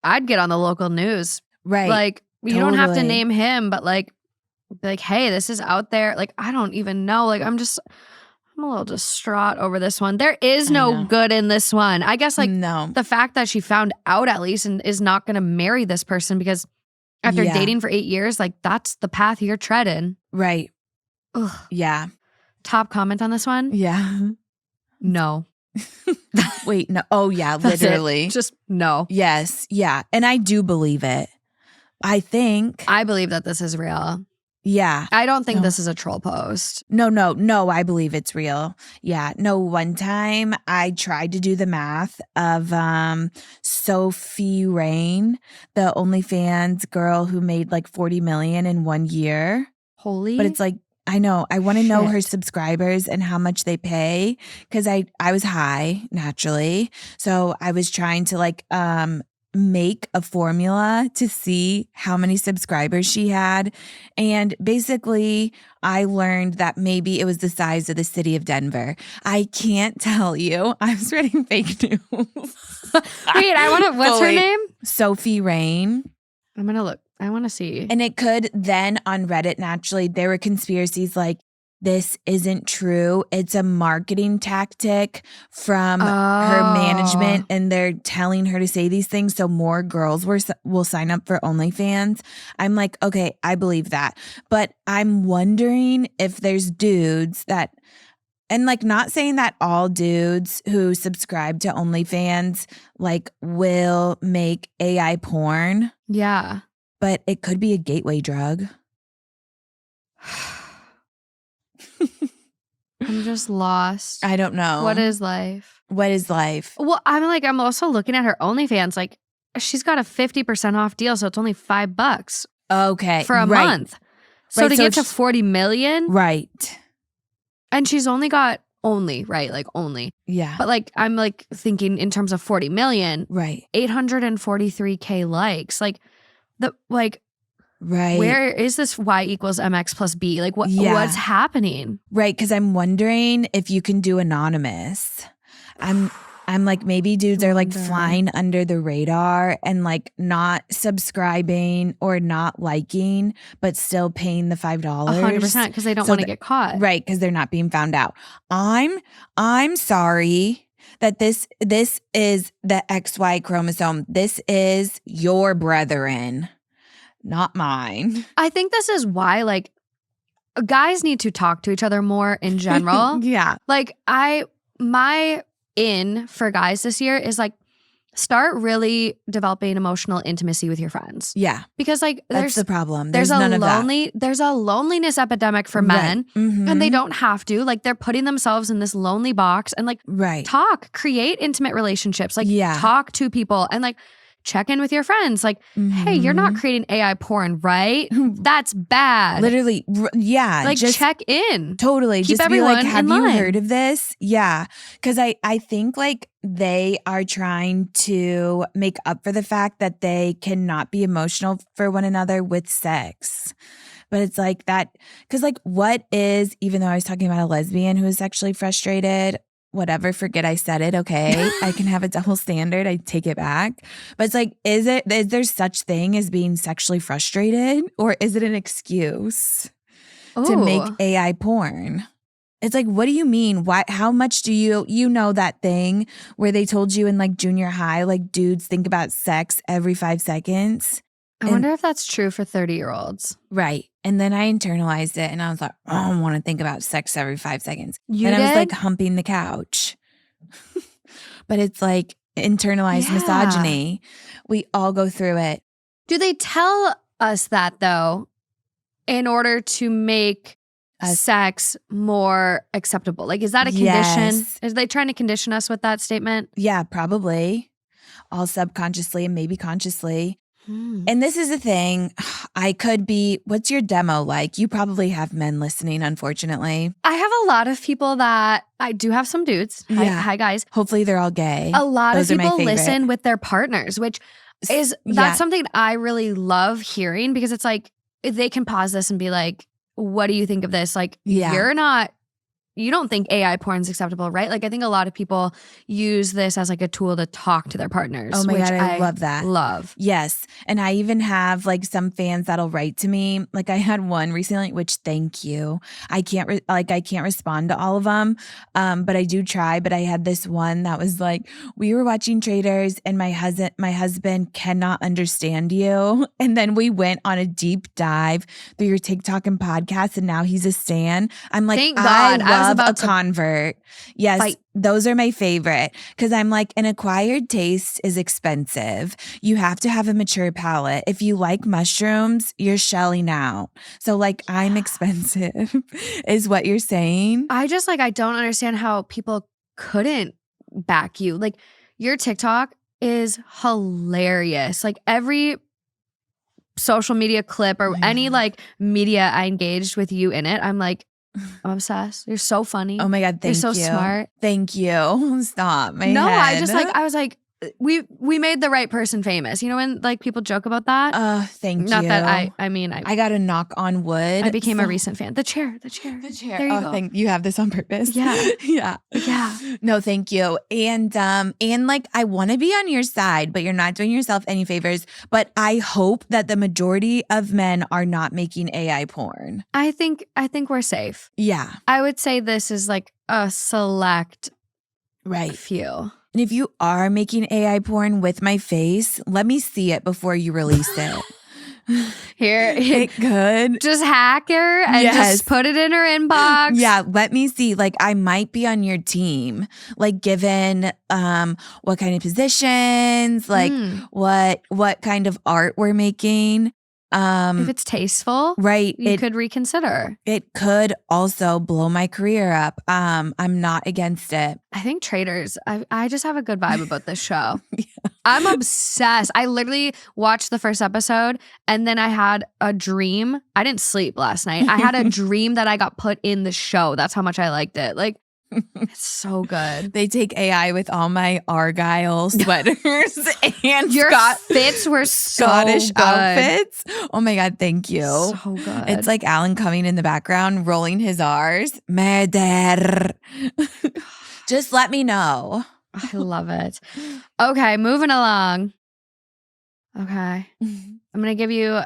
I'd get on the local news. Right. Like, you don't have to name him, but like, be like, hey, this is out there. Like, I don't even know. Like, I'm a little distraught over this one. There is no good in this one. I guess like the fact that she found out at least and is not going to marry this person because after dating for 8 years, like that's the path you're treading. Right. Ugh. Yeah. Top comment on this one? Yeah. No. Wait, no. Oh yeah, literally. Just no. Yes. Yeah. And I do believe it. I believe that this is real. Yeah. I don't think this is a troll post. No, I believe it's real. Yeah. No, one time I tried to do the math of Sophie Rain, the OnlyFans girl who made like 40 million in 1 year. Holy. But it's like, I know. I want to know her subscribers and how much they pay, because I was high naturally. So I was trying to like make a formula to see how many subscribers she had. And basically, I learned that maybe it was the size of the city of Denver. I can't tell you. I'm spreading fake news. Wait, what's her name? Sophie Rain. I'm going to look. I want to see. And it could then on Reddit, naturally, there were conspiracies like, this isn't true. It's a marketing tactic from her management, and they're telling her to say these things so more girls will sign up for OnlyFans. I'm like, okay, I believe that. But I'm wondering if there's dudes that, and like not saying that all dudes who subscribe to OnlyFans like will make AI porn. Yeah. But it could be a gateway drug. I'm just lost. I don't know. What is life? What is life? Well, I'm also looking at her OnlyFans. Like, she's got a 50% off deal, so it's only $5 okay for a month. So to get to 40 million, right? And she's only got only. Yeah. But like, I'm like thinking in terms of 40 million, right? 843K likes, Right. Where is this Y equals MX plus B? Like what's happening? Right. Because I'm wondering if you can do anonymous. I'm like, maybe dudes are like flying under the radar and like not subscribing or not liking, but still paying the $5. 100% because they don't want to get caught. Right. Because they're not being found out. I'm sorry that this is the XY chromosome. This is your brethren. Not mine. I think this is why, like, guys need to talk to each other more in general. Yeah. Like, my in for guys this year is like, start really developing emotional intimacy with your friends. Yeah. Because like, that's the problem. There's a loneliness epidemic for men, right. Mm-hmm. and they don't have to. Like, they're putting themselves in this lonely box and like, create intimate relationships. Like, talk to people and like, check in with your friends. Like, hey, you're not creating AI porn, right? That's bad. Literally, yeah. Like, just check in. Totally. Keep just everyone be like, have in you line. heard of this? Yeah. Because I think like they are trying to make up for the fact that they cannot be emotional for one another with sex. But it's like that, because like what is, even though I was talking about a lesbian who is sexually frustrated, whatever, forget I said it, okay? I can have a double standard. I take it back. But it's like, is there such thing as being sexually frustrated? Or is it an excuse to make AI porn? It's like, what do you mean? Why? How much do you know that thing where they told you in like junior high, like dudes think about sex every 5 seconds? I wonder if that's true for 30-year-olds. Right. And then I internalized it and I was like, I don't want to think about sex every 5 seconds. You and did? I was like humping the couch. But it's like internalized misogyny. We all go through it. Do they tell us that though, in order to make sex more acceptable? Like, is that a condition? Yes. Is they trying to condition us with that statement? Yeah, probably. All subconsciously and maybe consciously. And this is the thing, I could be, what's your demo like? You probably have men listening, unfortunately. I have a lot of people that, I do have some dudes. Hi guys. Hopefully they're all gay. A lot of people listen with their partners, which is, that's something I really love hearing because it's like, they can pause this and be like, what do you think of this? Like, you don't think AI porn is acceptable, right? Like, I think a lot of people use this as like a tool to talk to their partners. Oh my God, I love that. Love. Yes. And I even have like some fans that'll write to me. Like I had one recently, which thank you. I can't respond to all of them. But I do try. But I had this one that was like, we were watching Traders and my husband cannot understand you. And then we went on a deep dive through your TikTok and podcast. And now he's a stan. I'm like, thank God. I love a convert. Yes, those are my favorite because I'm like, an acquired taste is expensive. You have to have a mature palate. If you like mushrooms, you're shelling out. So like, I'm expensive is what you're saying. I just like, I don't understand how people couldn't back you. Like, your TikTok is hilarious. Like, every social media clip or any like media I engaged with you in it, I'm like, I'm obsessed. You're so funny. Oh my God, thank you. You're so smart. Thank you. Stop. My head. I was like, we made the right person famous. You know when like people joke about that? Thank you. Not that I mean I got to knock on wood. I became a recent fan. The chair. There you go. You have this on purpose. Yeah. Yeah. No, thank you. And like I want to be on your side, but you're not doing yourself any favors. But I hope that the majority of men are not making AI porn. I think we're safe. Yeah. I would say this is like a select few. And if you are making AI porn with my face, let me see it before you release it. Here, it could. Just hack her and just put it in her inbox. Yeah, let me see. Like, I might be on your team. Like, given what kind of positions, like what kind of art we're making. If it's tasteful, you could reconsider. It could also blow my career up. I'm not against it. I think traders, I just have a good vibe about this show. I'm obsessed. I literally watched the first episode and then I had a dream. I didn't sleep last night. I had a dream that I got put in the show. That's how much I liked it. Like, it's so good. They take AI with all my Argyle sweaters and your fits were Scottish outfits. Oh my God, thank you. So good. It's like Alan Cumming in the background rolling his R's. Murder. Just let me know. I love it. Okay, moving along. Okay. I'm going to give you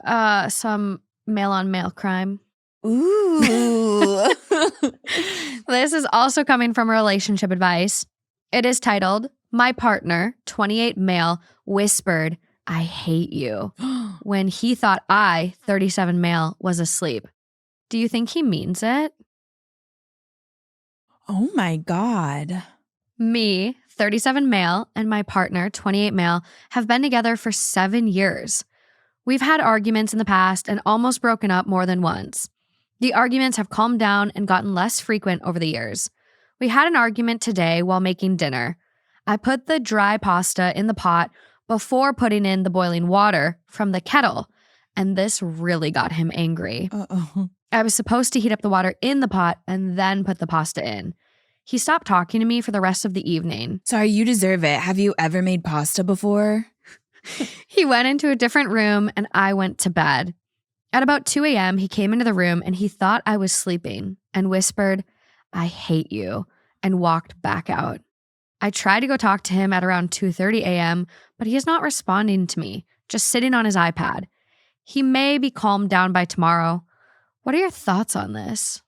some male on male crime. Ooh. This is also coming from relationship advice. It is titled, "My partner, 28 male, whispered, 'I hate you,' when he thought I, 37 male, was asleep. Do you think he means it?" Oh my God. Me, 37 male, and my partner, 28 male, have been together for 7 years. We've had arguments in the past and almost broken up more than once. The arguments have calmed down and gotten less frequent over the years. We had an argument today while making dinner. I put the dry pasta in the pot before putting in the boiling water from the kettle, and this really got him angry. Uh-oh. I was supposed to heat up the water in the pot and then put the pasta in. He stopped talking to me for the rest of the evening. Sorry, you deserve it. Have you ever made pasta before? He went into a different room and I went to bed. At about 2 a.m., he came into the room and he thought I was sleeping and whispered, "I hate you," and walked back out. I tried to go talk to him at around 2:30 a.m., but he is not responding to me, just sitting on his iPad. He may be calmed down by tomorrow. What are your thoughts on this?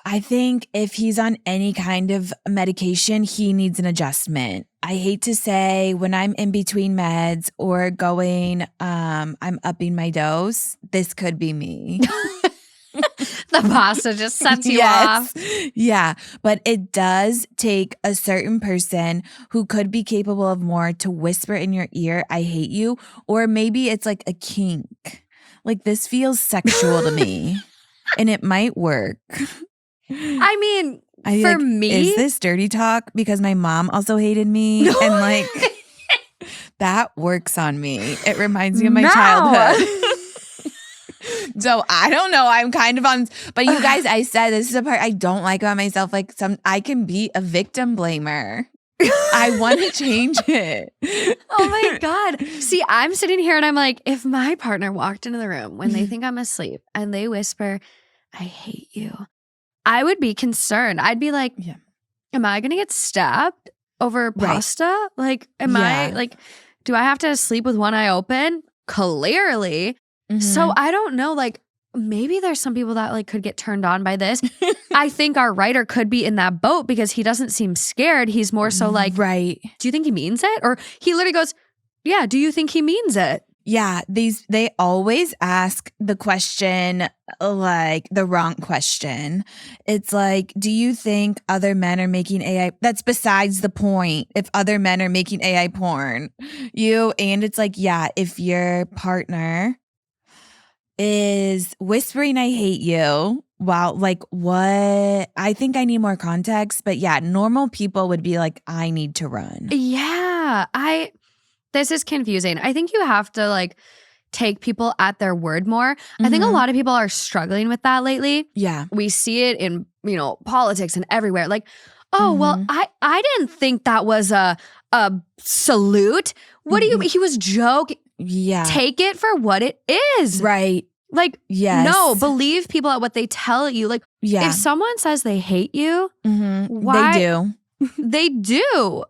I think if he's on any kind of medication, he needs an adjustment. I hate to say when I'm in between meds or going, I'm upping my dose, this could be me. The pasta just sets you off. Yeah, but it does take a certain person who could be capable of more to whisper in your ear, "I hate you," or maybe it's like a kink. Like, this feels sexual to me, and it might work. I mean, for me, is this dirty talk? Because my mom also hated me, and like that works on me. It reminds me of my childhood. So I don't know. I'm kind of on, but you guys, I said this is a part I don't like about myself. Like I can be a victim blamer. I want to change it. Oh my God. See, I'm sitting here and I'm like, if my partner walked into the room when they think I'm asleep and they whisper, "I hate you," I would be concerned. I'd be like, am I going to get stabbed over pasta? Like, I like, do I have to sleep with one eye open? Clearly. Mm-hmm. So I don't know, like, maybe there's some people that like could get turned on by this. I think our writer could be in that boat because he doesn't seem scared. He's more so like, do you think he means it? Or he literally goes, yeah, do you think he means it? Yeah, they always ask the question, like the wrong question. It's like, do you think other men are making AI? That's besides the point. If other men are making AI porn, and it's like, yeah, if your partner is whispering, "I hate you." Wow, like what? I think I need more context, but yeah, normal people would be like, "I need to run." Yeah, this is confusing. I think you have to like take people at their word more. Mm-hmm. I think a lot of people are struggling with that lately. Yeah. We see it in, politics and everywhere. Like Oh, well, I didn't think that was a salute. What do you mean? He was joking. Yeah. Take it for what it is. Right. Like, yes. No, believe people at what they tell you. Like, if someone says they hate you, why? They do. They do.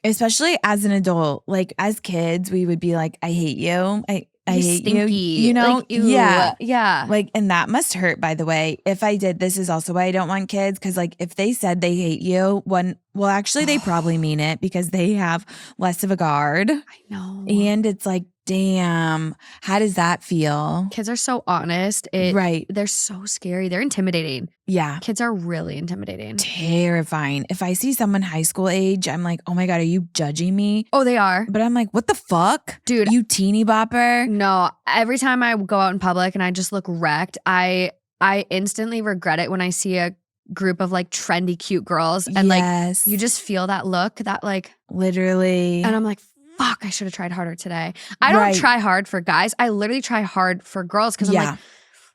Especially as an adult. Like, as kids, we would be like, I hate you. I hate stinky. You know? Like, ew. Yeah. Like, and that must hurt, by the way. If I did, this is also why I don't want kids. Because, like, if they said they hate you, well, actually, they probably mean it because they have less of a guard. I know. And it's like, damn, how does that feel? Kids are so honest. Right. They're so scary. They're intimidating. Yeah. Kids are really intimidating. Terrifying. If I see someone high school age, I'm like, oh my God, are you judging me? Oh, they are. But I'm like, what the fuck? Dude. You teeny bopper? No. Every time I go out in public and I just look wrecked, I instantly regret it when I see a group of like trendy, cute girls. And like, you just feel that look, that like. Literally. And I'm like, fuck, I should have tried harder today. I don't try hard for guys. I literally try hard for girls because I'm like.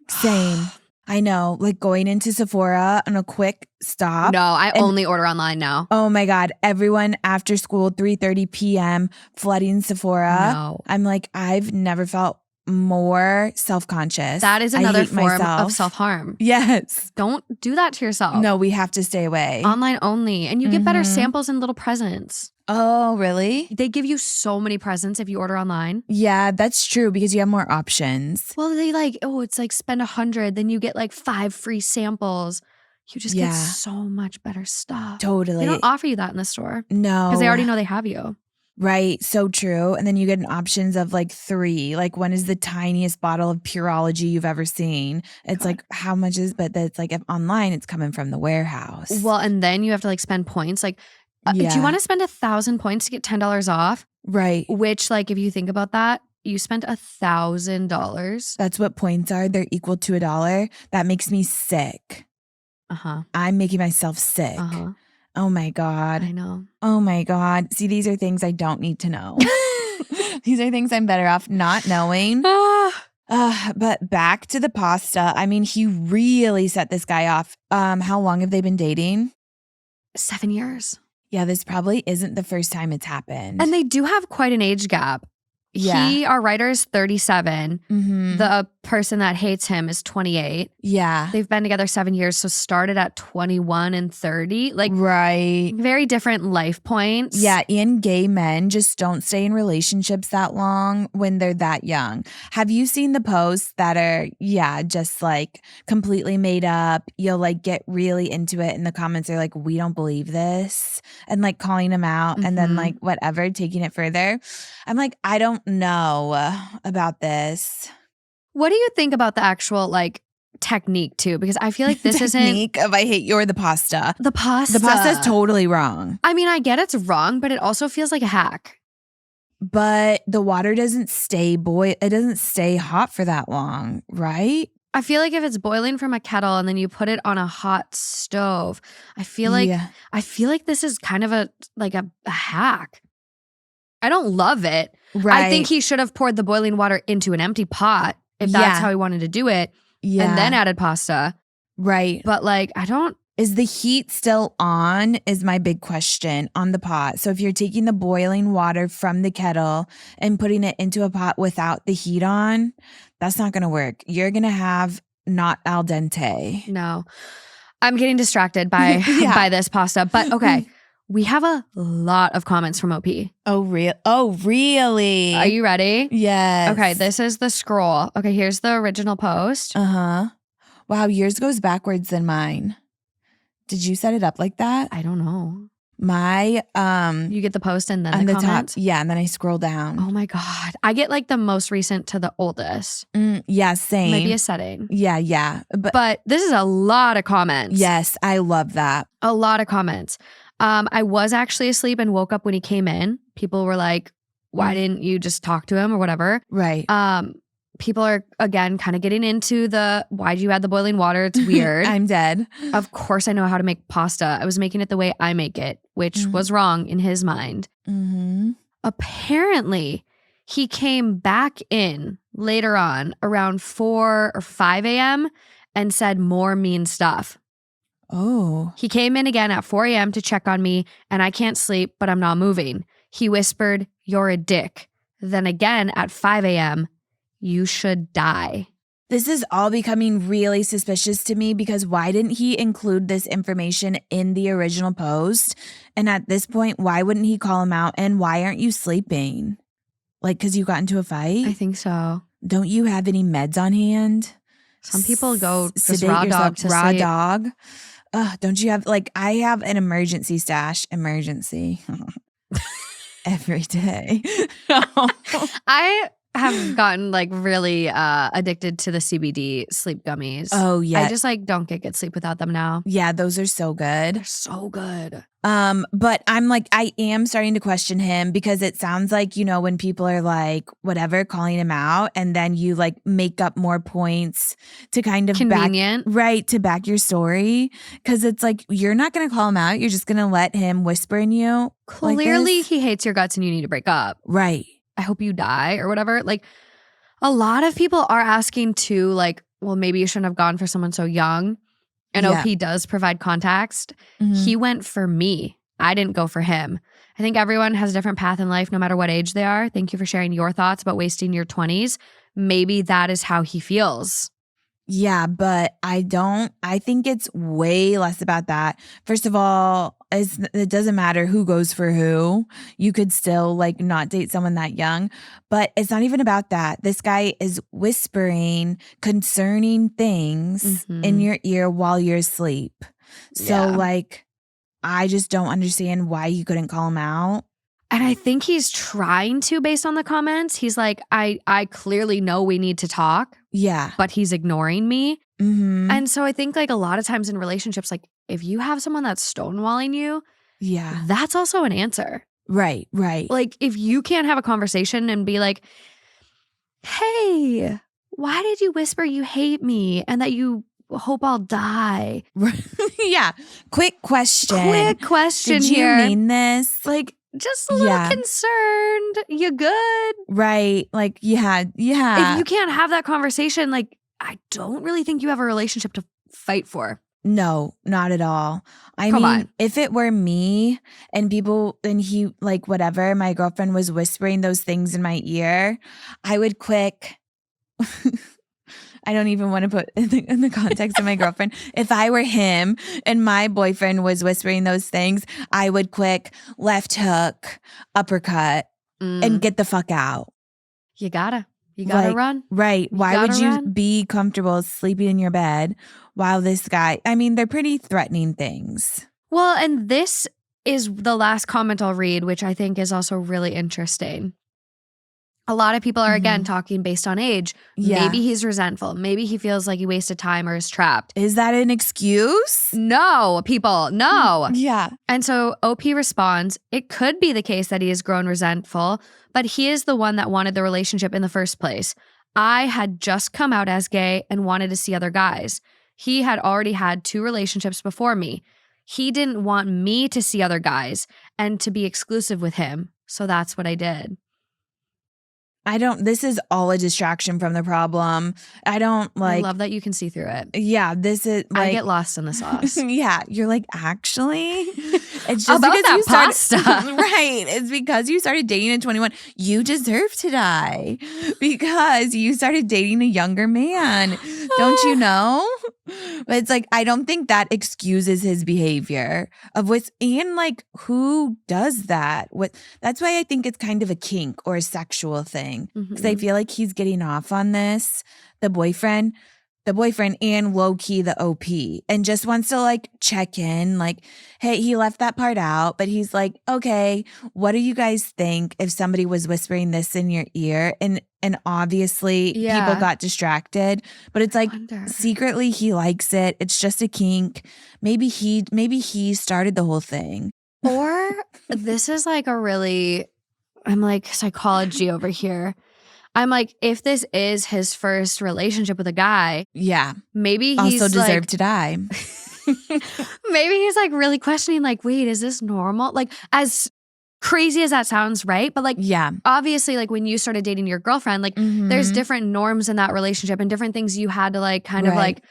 Same. I know. Like going into Sephora on a quick stop. No, I only order online now. Oh my God. Everyone after school, 3:30 p.m. flooding Sephora. No. I'm like, I've never felt more self-conscious. That is another form of self-harm. Yes. Don't do that to yourself. No, we have to stay away. Online only. And you get better samples and little presents. Oh, really? They give you so many presents if you order online. Yeah, that's true because you have more options. Well, they like, it's like spend 100, then you get like 5 free samples. You just get so much better stuff. Totally. They don't offer you that in the store. No. Because they already know they have you. Right. So true. And then you get an options of like 3. Like one is the tiniest bottle of Pureology you've ever seen. It's like how much is, but that's like if online it's coming from the warehouse. Well, and then you have to like spend points. Like, do you want to spend 1,000 points to get $10 off? Right. Which like if you think about that, you spent $1,000. That's what points are. They're equal to $1. That makes me sick. I'm making myself sick. Oh my God. I know. Oh my God. See, these are things I don't need to know. These are things I'm better off not knowing. But back to the pasta. I mean, he really set this guy off. How long have they been dating? 7 years. Yeah, this probably isn't the first time it's happened. And they do have quite an age gap. Yeah. Our writer is 37. The person that hates him is 28. Yeah. They've been together 7 years, so started at 21 and 30. Like, right. Very different life points. Yeah, and gay men just don't stay in relationships that long when they're that young. Have you seen the posts that are, just like completely made up? You'll like get really into it and the comments are like, we don't believe this. And like calling him out and then like whatever, taking it further. I'm like, I don't know about this. What do you think about the actual like technique too? Because I feel like this technique of I hate you or the pasta. The pasta. The pasta is totally wrong. I mean, I get it's wrong, but it also feels like a hack. But the water doesn't stay it doesn't stay hot for that long, right? I feel like if it's boiling from a kettle and then you put it on a hot stove, I feel like this is kind of a hack. I don't love it. Right. I think he should have poured the boiling water into an empty pot if that's how he wanted to do it. Yeah. And then added pasta. Right. But like, is the heat still on is my big question on the pot. So if you're taking the boiling water from the kettle and putting it into a pot without the heat on, that's not going to work. You're going to have not al dente. No. I'm getting distracted by this pasta. But okay. We have a lot of comments from OP. Oh, really? Are you ready? Yes. Okay, this is the scroll. Okay, here's the original post. Wow, yours goes backwards than mine. Did you set it up like that? I don't know. My you get the post and then the comments? Top. Yeah, and then I scroll down. Oh my God. I get like the most recent to the oldest. Yeah, same. Maybe a setting. Yeah. But this is a lot of comments. Yes, I love that. A lot of comments. I was actually asleep and woke up when he came in. People were like, why didn't you just talk to him or whatever? Right. People are, again, kind of getting into why'd you add the boiling water? It's weird. I'm dead. Of course I know how to make pasta. I was making it the way I make it, which was wrong in his mind. Apparently, he came back in later on around 4 or 5 a.m. and said more mean stuff. Oh. He came in again at 4 a.m. to check on me, and I can't sleep, but I'm not moving. He whispered, "You're a dick." Then again at 5 a.m., "You should die." This is all becoming really suspicious to me because why didn't he include this information in the original post? And at this point, why wouldn't he call him out? And why aren't you sleeping? Like, because you got into a fight? I think so. Don't you have any meds on hand? Some people go just sedate raw yourself, dog to raw sleep. dog. Don't you have, like, I have an emergency stash. Emergency. Every day. I have gotten like really addicted to the CBD sleep gummies. Oh, yeah. I just like don't get good sleep without them now. Yeah, those are so good. They're so good. But I'm like, I am starting to question him because it sounds like, you know, when people are like, whatever, calling him out and then you like make up more points to kind of Convenient. to back your story. Cause it's like, you're not going to call him out. You're just going to let him whisper in you. Clearly like he hates your guts and you need to break up. Right. I hope you die or whatever. Like a lot of people are asking too, like, well, maybe you shouldn't have gone for someone so young. And Yeah. OP does provide context. Mhm. He went for me. I didn't go for him. I think everyone has a different path in life, no matter what age they are. Thank you for sharing your thoughts about wasting your 20s. Maybe that is how he feels. Yeah, but I think it's way less about that. First of all, it doesn't matter who goes for who. You could still like not date someone that young, but it's not even about that. This guy is whispering concerning things in your ear while you're asleep. So like, I just don't understand why you couldn't call him out. And I think he's trying to based on the comments. He's like, I clearly know we need to talk. Yeah. But he's ignoring me. Mm-hmm. And so I think like a lot of times in relationships, like if you have someone that's stonewalling you, yeah, that's also an answer. Right. Like if you can't have a conversation and be like, hey, why did you whisper you hate me and that you hope I'll die? Yeah. Quick question Did here. Did you mean this? Like, just a little concerned. You good? Right. Like, yeah. If you can't have that conversation, like, I don't really think you have a relationship to fight for. No, not at all. I Come mean, on. if it were me and he, like, whatever, my girlfriend was whispering those things in my ear, I would quick. I don't even want to put in the context of my girlfriend. If I were him and my boyfriend was whispering those things, I would quick left hook, uppercut, and get the fuck out. You gotta run. Right. Why would you be comfortable sleeping in your bed while this guy, I mean, they're pretty threatening things. Well, and this is the last comment I'll read, which I think is also really interesting. A lot of people are, again, talking based on age. Yeah. Maybe he's resentful. Maybe he feels like he wasted time or is trapped. Is that an excuse? No, people, no. Yeah. And so OP responds, it could be the case that he has grown resentful, but he is the one that wanted the relationship in the first place. I had just come out as gay and wanted to see other guys. He had already had 2 relationships before me. He didn't want me to see other guys and to be exclusive with him. So that's what I did. This is all a distraction from the problem. I love that you can see through it. Yeah, this is like. I get lost in the sauce. Yeah, you're like, actually? It's just about because that you started, pasta. Right. It's because you started dating at 21. You deserve to die because you started dating a younger man. Don't you know? But it's like, I don't think that excuses his behavior and like, who does that? That's why I think it's kind of a kink or a sexual thing. Because I feel like he's getting off on this, the boyfriend and low key the OP, and just wants to like check in, like, hey, he left that part out, but he's like, okay, what do you guys think if somebody was whispering this in your ear? And obviously people got distracted, but it's like secretly he likes it. It's just a kink. Maybe he started the whole thing. Or this is like I'm like psychology over here. I'm like, if this is his first relationship with a guy, maybe he's also deserved to die. Maybe he's like really questioning, like, wait, is this normal? Like, as crazy as that sounds, right? But like, obviously, like when you started dating your girlfriend, like there's different norms in that relationship and different things you had to like kind of like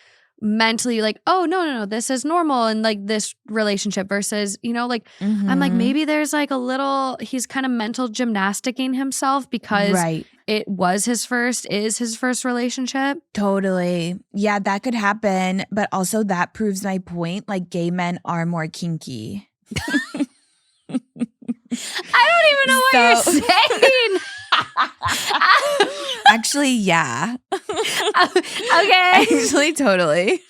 mentally like, oh, no, this is normal in like this relationship versus, you know, like I'm like, maybe there's like a little, he's kind of mental gymnasticking himself because it is his first relationship. Totally. Yeah, that could happen. But also that proves my point. Like gay men are more kinky. I don't even know what you're saying. Actually, yeah. Okay. Actually, totally.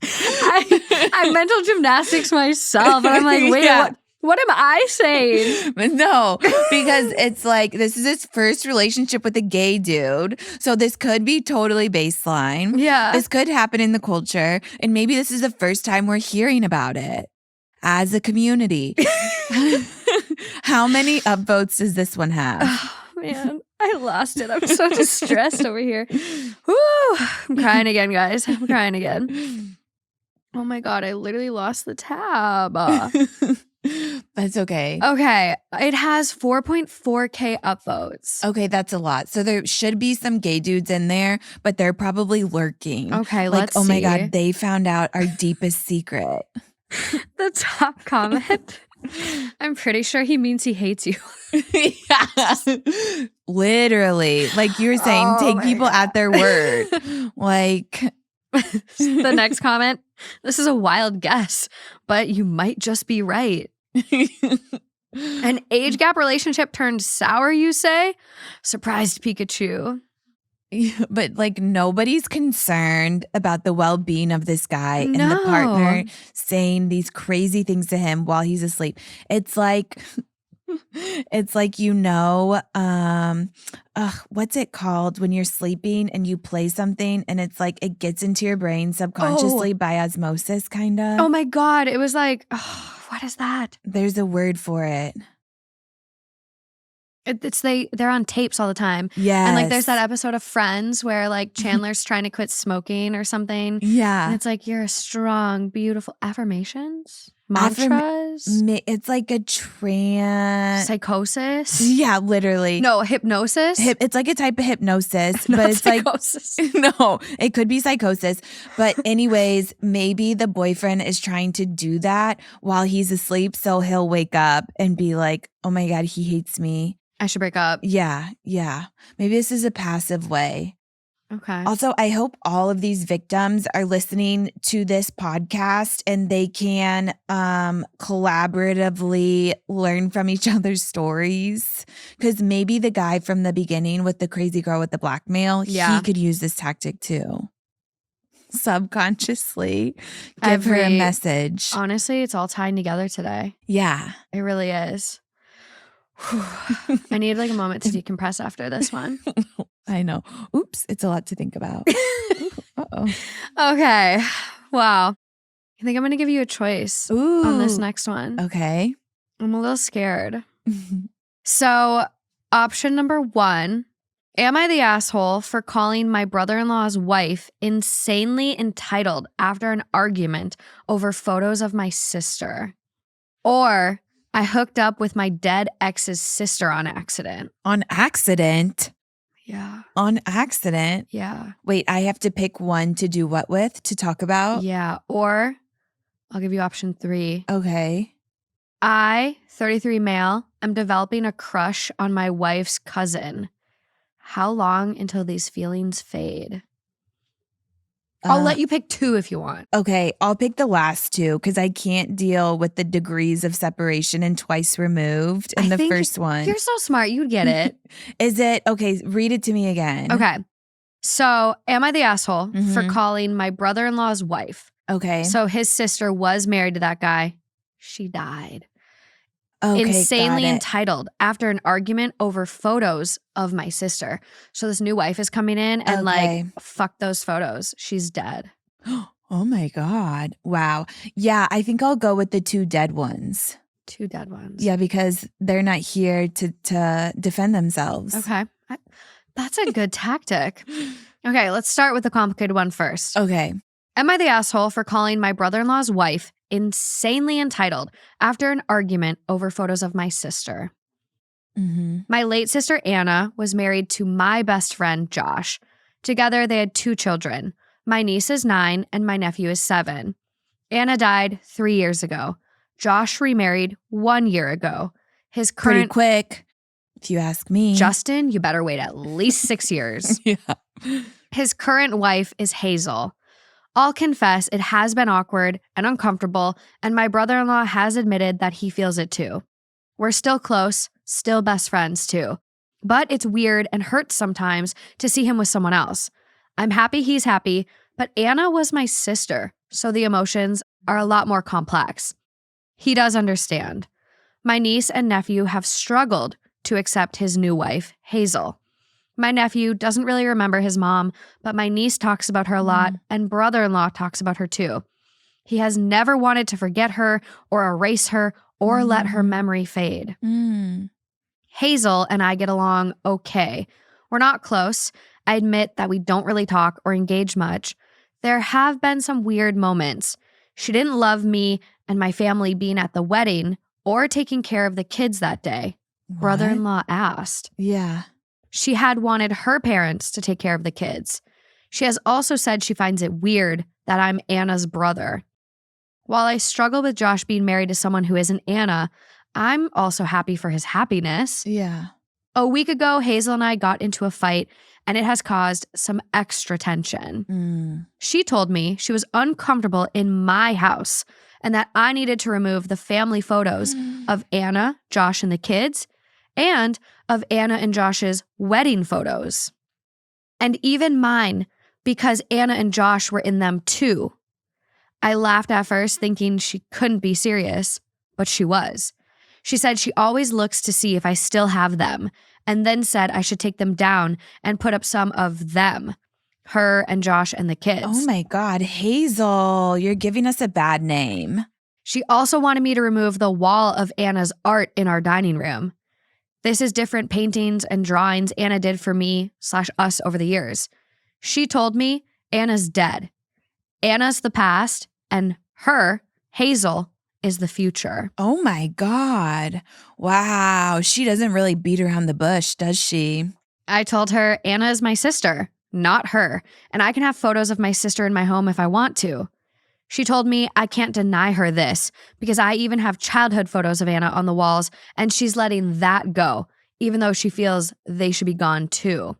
I mental gymnastics myself, and I'm like, wait, what am I saying? No, because it's like this is his first relationship with a gay dude. So this could be totally baseline. Yeah. This could happen in the culture. And maybe this is the first time we're hearing about it as a community. How many upvotes does this one have? Oh, man, I lost it. I'm so distressed over here. Woo! I'm crying again, guys. I'm crying again. Oh my God, I literally lost the tab. That's okay. Okay, it has 4.4K upvotes. Okay, that's a lot. So there should be some gay dudes in there, but they're probably lurking. Okay, like, let's see. Oh my God, they found out our deepest secret. The top comment. I'm pretty sure he means he hates you. Yeah. Literally. Like you were saying, take people at their word. Like the next comment. This is a wild guess, but you might just be right. An age gap relationship turned sour, you say? Surprised Pikachu. But like nobody's concerned about the well-being of this guy and the partner saying these crazy things to him while he's asleep. It's like you know, what's it called when you're sleeping and you play something and it's like it gets into your brain subconsciously by osmosis, kind of. Oh my God. It was like, what is that? There's a word for it. They're on tapes all the time. Yeah. And like there's that episode of Friends where like Chandler's trying to quit smoking or something. Yeah. And it's like, you're a strong, beautiful affirmations. Mantras. It's like a psychosis. Yeah, literally. No, hypnosis. It's like a type of hypnosis, but it's psychosis. Like no, it could be psychosis. But anyways, maybe the boyfriend is trying to do that while he's asleep, so he'll wake up and be like, "Oh my God, he hates me. I should break up." Yeah. Maybe this is a passive way. Okay. Also, I hope all of these victims are listening to this podcast and they can collaboratively learn from each other's stories. Because maybe the guy from the beginning with the crazy girl with the blackmail, he could use this tactic too. Subconsciously give her a message. Honestly, it's all tying together today. Yeah. It really is. I need like a moment to decompress after this one. I know. Oops, it's a lot to think about. Uh-oh. Okay. Wow. I think I'm going to give you a choice on this next one. Okay. I'm a little scared. So, option number 1, am I the asshole for calling my brother-in-law's wife insanely entitled after an argument over photos of my sister? Or I hooked up with my dead ex's sister on accident. On accident? Yeah. On accident? Yeah. Wait, I have to pick one to do what with, to talk about? Yeah. Or I'll give you option 3. Okay. I, 33 male, am developing a crush on my wife's cousin. How long until these feelings fade? I'll let you pick 2 if you want. Okay, I'll pick the last 2 because I can't deal with the degrees of separation and twice removed in the first one. You're so smart. You'd get it. Is it? Okay, read it to me again. Okay. So, am I the asshole for calling my brother-in-law's wife? Okay. So, his sister was married to that guy. She died. Okay, insanely entitled after an argument over photos of my sister. So this new wife is coming in and like, fuck those photos. She's dead. Oh my God. Wow. Yeah, I think I'll go with the 2 dead ones. 2 dead ones. Yeah, because they're not here to defend themselves. Okay. That's a good tactic. Okay, let's start with the complicated one first. Okay. Am I the asshole for calling my brother-in-law's wife insanely entitled after an argument over photos of my sister? My late sister Anna was married to my best friend Josh. Together they had 2 children. My niece is 9 and my nephew is 7. Anna died 3 years ago. Josh remarried 1 year ago. His Pretty current— quick, if you ask me. Justin, you better wait at least 6 years. Yeah. His current wife is Hazel. I'll confess it has been awkward and uncomfortable, and my brother-in-law has admitted that he feels it too. We're still close, still best friends too. But it's weird and hurts sometimes to see him with someone else. I'm happy he's happy, but Anna was my sister, so the emotions are a lot more complex. He does understand. My niece and nephew have struggled to accept his new wife, Hazel. My nephew doesn't really remember his mom, but my niece talks about her a lot, and brother-in-law talks about her too. He has never wanted to forget her or erase her or let her memory fade. Hazel and I get along okay. We're not close. I admit that we don't really talk or engage much. There have been some weird moments. She didn't love me and my family being at the wedding or taking care of the kids that day. What? Brother-in-law asked. Yeah. She had wanted her parents to take care of the kids. She has also said she finds it weird that I'm Anna's brother. While I struggle with Josh being married to someone who isn't Anna, I'm also happy for his happiness. Yeah. A week ago, Hazel and I got into a fight, and it has caused some extra tension. She told me she was uncomfortable in my house and that I needed to remove the family photos of Anna, Josh, and the kids, and of Anna and Josh's wedding photos. And even mine, because Anna and Josh were in them too. I laughed at first, thinking she couldn't be serious, but she was. She said she always looks to see if I still have them, and then said I should take them down and put up some of them, her and Josh and the kids. Oh my God, Hazel, you're giving us a bad name. She also wanted me to remove the wall of Anna's art in our dining room. This is different paintings and drawings Anna did for me/us over the years. She told me Anna's dead. Anna's the past, and her, Hazel, is the future. Oh my God. Wow. She doesn't really beat around the bush, does she? I told her Anna is my sister, not her, and I can have photos of my sister in my home if I want to. She told me I can't deny her this because I even have childhood photos of Anna on the walls, and she's letting that go, even though she feels they should be gone too.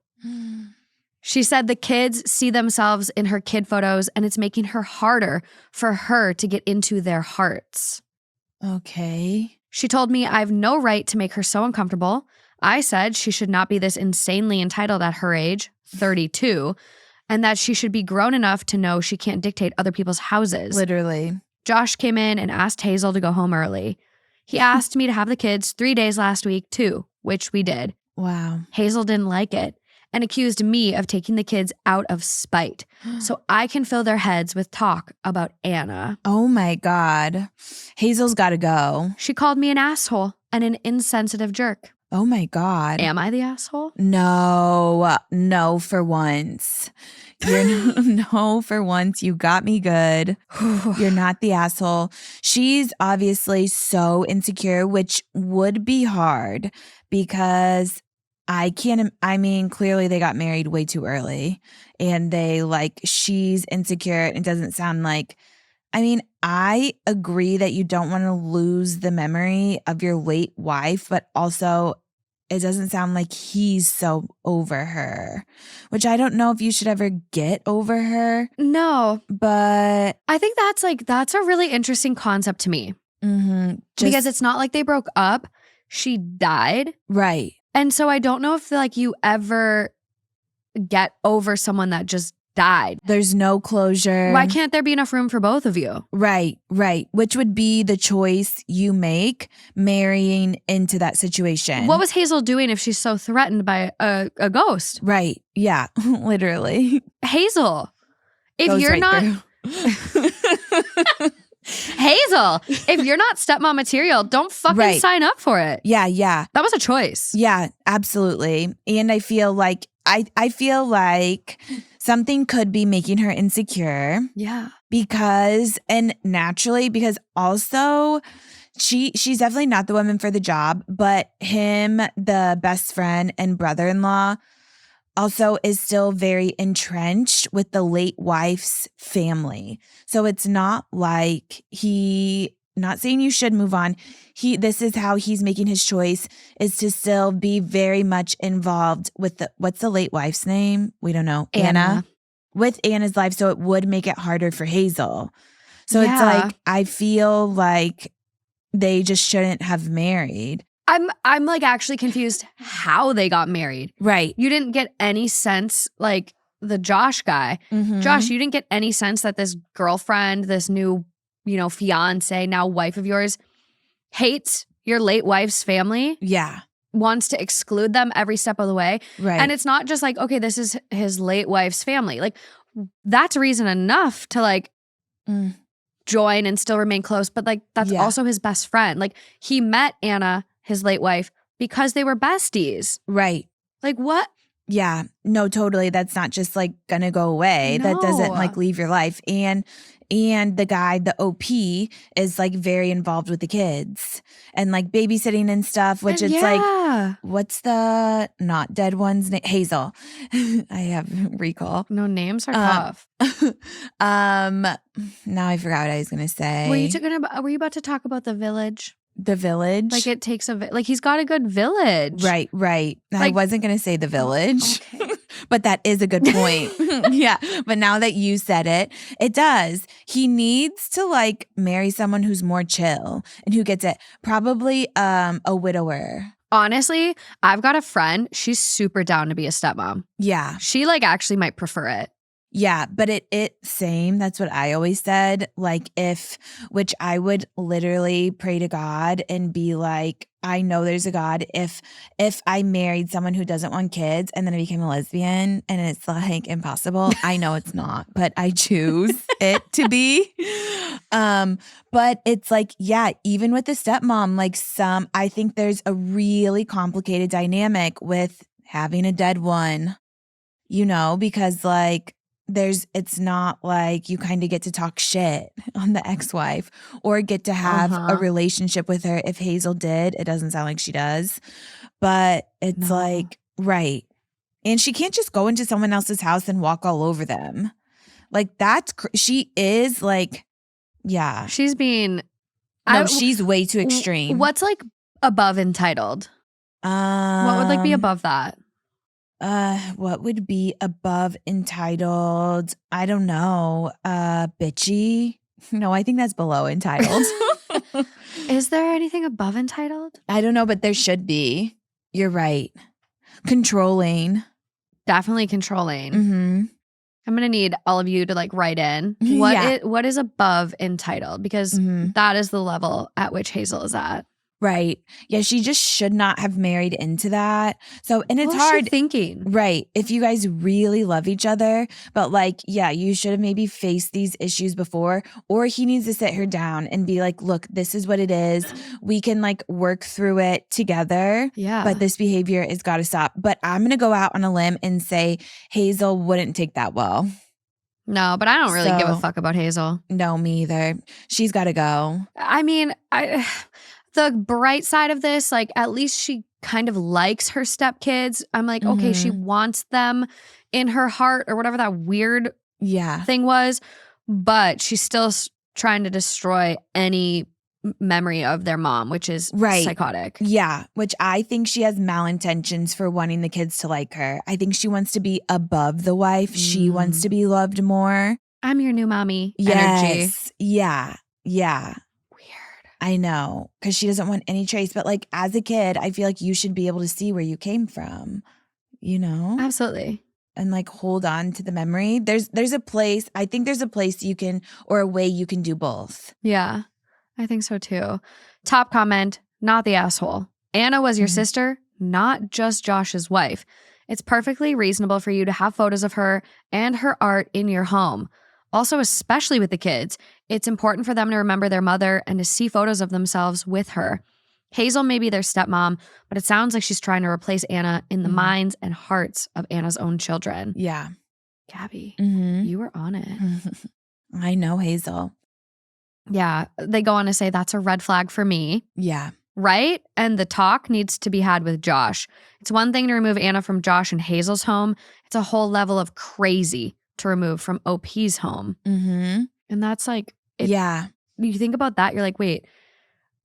She said the kids see themselves in her kid photos, and it's making her harder for her to get into their hearts. Okay. She told me I have no right to make her so uncomfortable. I said she should not be this insanely entitled at her age, 32, and that she should be grown enough to know she can't dictate other people's houses. Literally. Josh came in and asked Hazel to go home early. He asked me to have the kids 3 days last week too, which we did. Wow. Hazel didn't like it and accused me of taking the kids out of spite so I can fill their heads with talk about Anna. Oh my God. Hazel's got to go. She called me an asshole and an insensitive jerk. Oh my God. Am I the asshole? No, for once. No, for once. You got me good. You're not the asshole. She's obviously so insecure, which would be hard because clearly they got married way too early and she's insecure. It doesn't sound like, I agree that you don't want to lose the memory of your late wife, but also it doesn't sound like he's so over her, which I don't know if you should ever get over her. No. But I think that's a really interesting concept to me. Because it's not like they broke up. She died. Right. And so I don't know if you ever get over someone that just died. There's no closure. Why can't there be enough room for both of you? Right. Which would be the choice you make marrying into that situation. What was Hazel doing if she's so threatened by a ghost? Right. Yeah. Literally. Hazel, if Goes you're right not Hazel, if you're not stepmom material, don't fucking sign up for it. Yeah. That was a choice. Yeah, absolutely. And I feel like I feel like something could be making her insecure. Yeah. Because also she's definitely not the woman for the job, but him, the best friend and brother-in-law, also is still very entrenched with the late wife's family. So it's not like not saying you should move on. This is how he's making his choice, is to still be very much involved with what's the late wife's name? We don't know. Anna. With Anna's life. So it would make it harder for Hazel. So it's like, I feel like they just shouldn't have married. I'm like actually confused how they got married. Right. You didn't get any sense, like the Josh guy. Mm-hmm. Josh, you didn't get any sense that this girlfriend, this new, fiance, now wife of yours, hates your late wife's family? Yeah. Wants to exclude them every step of the way. Right. And it's not just like, okay, this is his late wife's family. Like, that's reason enough to like join and still remain close. But like, that's also his best friend. Like, he met Anna, his late wife, because they were besties. Right. Like, what? Yeah. No, totally. That's not just like gonna go away. No. That doesn't like leave your life. And the guy, the OP, is like very involved with the kids and like babysitting and stuff, which it's like, what's the not dead one's name? Hazel. I have recall. No, names are tough. Now I forgot what I was gonna say. Were you about to talk about the village? The village? Like it takes like he's got a good village. Right. Like, I wasn't going to say the village, okay. But that is a good point. Yeah. But now that you said it, it does. He needs to like marry someone who's more chill and who gets it. Probably a widower. Honestly, I've got a friend. She's super down to be a stepmom. Yeah. She like actually might prefer it. Yeah, but same. That's what I always said. Like which I would literally pray to God and be like, I know there's a God. If I married someone who doesn't want kids and then I became a lesbian and it's like impossible, I know it's not, but I choose it to be. But it's like, yeah, even with the stepmom, like I think there's a really complicated dynamic with having a dead one, because like, it's not like you kind of get to talk shit on the ex-wife or get to have a relationship with her. If Hazel did, it doesn't sound like she does, but it's like, right. And she can't just go into someone else's house and walk all over them. Like she is like, yeah. She's being. She's way too extreme. What's like above entitled? What would like be above that? What would be above entitled? I don't know. Bitchy? No, I think that's below entitled. Is there anything above entitled? I don't know, but there should be. You're right. Controlling. Definitely controlling. Mm-hmm. I'm gonna need all of you to like write in what is above entitled, because that is the level at which Hazel is at. Right. Yeah, she just should not have married into that. So, and it's hard thinking. Right. If you guys really love each other, but like, yeah, you should have maybe faced these issues before, or he needs to sit her down and be like, look, this is what it is. We can like work through it together. Yeah. But this behavior has got to stop. But I'm going to go out on a limb and say Hazel wouldn't take that well. No, but I don't really give a fuck about Hazel. No, me either. She's got to go. I mean, the bright side of this, like at least she kind of likes her stepkids. I'm like, okay, she wants them in her heart or whatever that weird thing was, but she's still trying to destroy any memory of their mom, which is psychotic. Yeah, which I think she has malintentions for wanting the kids to like her. I think she wants to be above the wife. She wants to be loved more. I'm your new mommy energy. Yeah. I know, because she doesn't want any trace. But like as a kid, I feel like you should be able to see where you came from, Absolutely. And like hold on to the memory. There's a place, I think there's a place you can, or a way you can do both. Yeah, I think so too. Top comment, not the asshole. Anna was your sister, not just Josh's wife. It's perfectly reasonable for you to have photos of her and her art in your home. Also, especially with the kids, it's important for them to remember their mother and to see photos of themselves with her. Hazel may be their stepmom, but it sounds like she's trying to replace Anna in the minds and hearts of Anna's own children. Yeah. Gabby, you were on it. I know, Hazel. Yeah. They go on to say that's a red flag for me. Yeah. right? And the talk needs to be had with Josh. It's one thing to remove Anna from Josh and Hazel's home. It's a whole level of crazy to remove from OP's home. Mm-hmm. And that's like, yeah. You think about that, you're like, wait,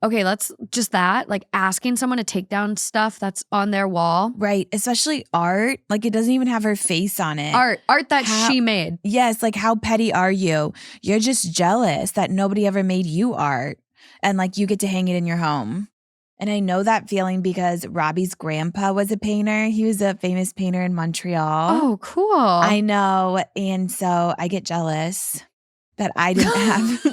okay, let's just that, like asking someone to take down stuff that's on their wall. Right. Especially art. Like it doesn't even have her face on it. Art that she made. Yes. Like how petty are you? You're just jealous that nobody ever made you art and like you get to hang it in your home. And I know that feeling because Robbie's grandpa was a painter. He was a famous painter in Montreal. Oh, cool. I know. And so I get jealous that I didn't have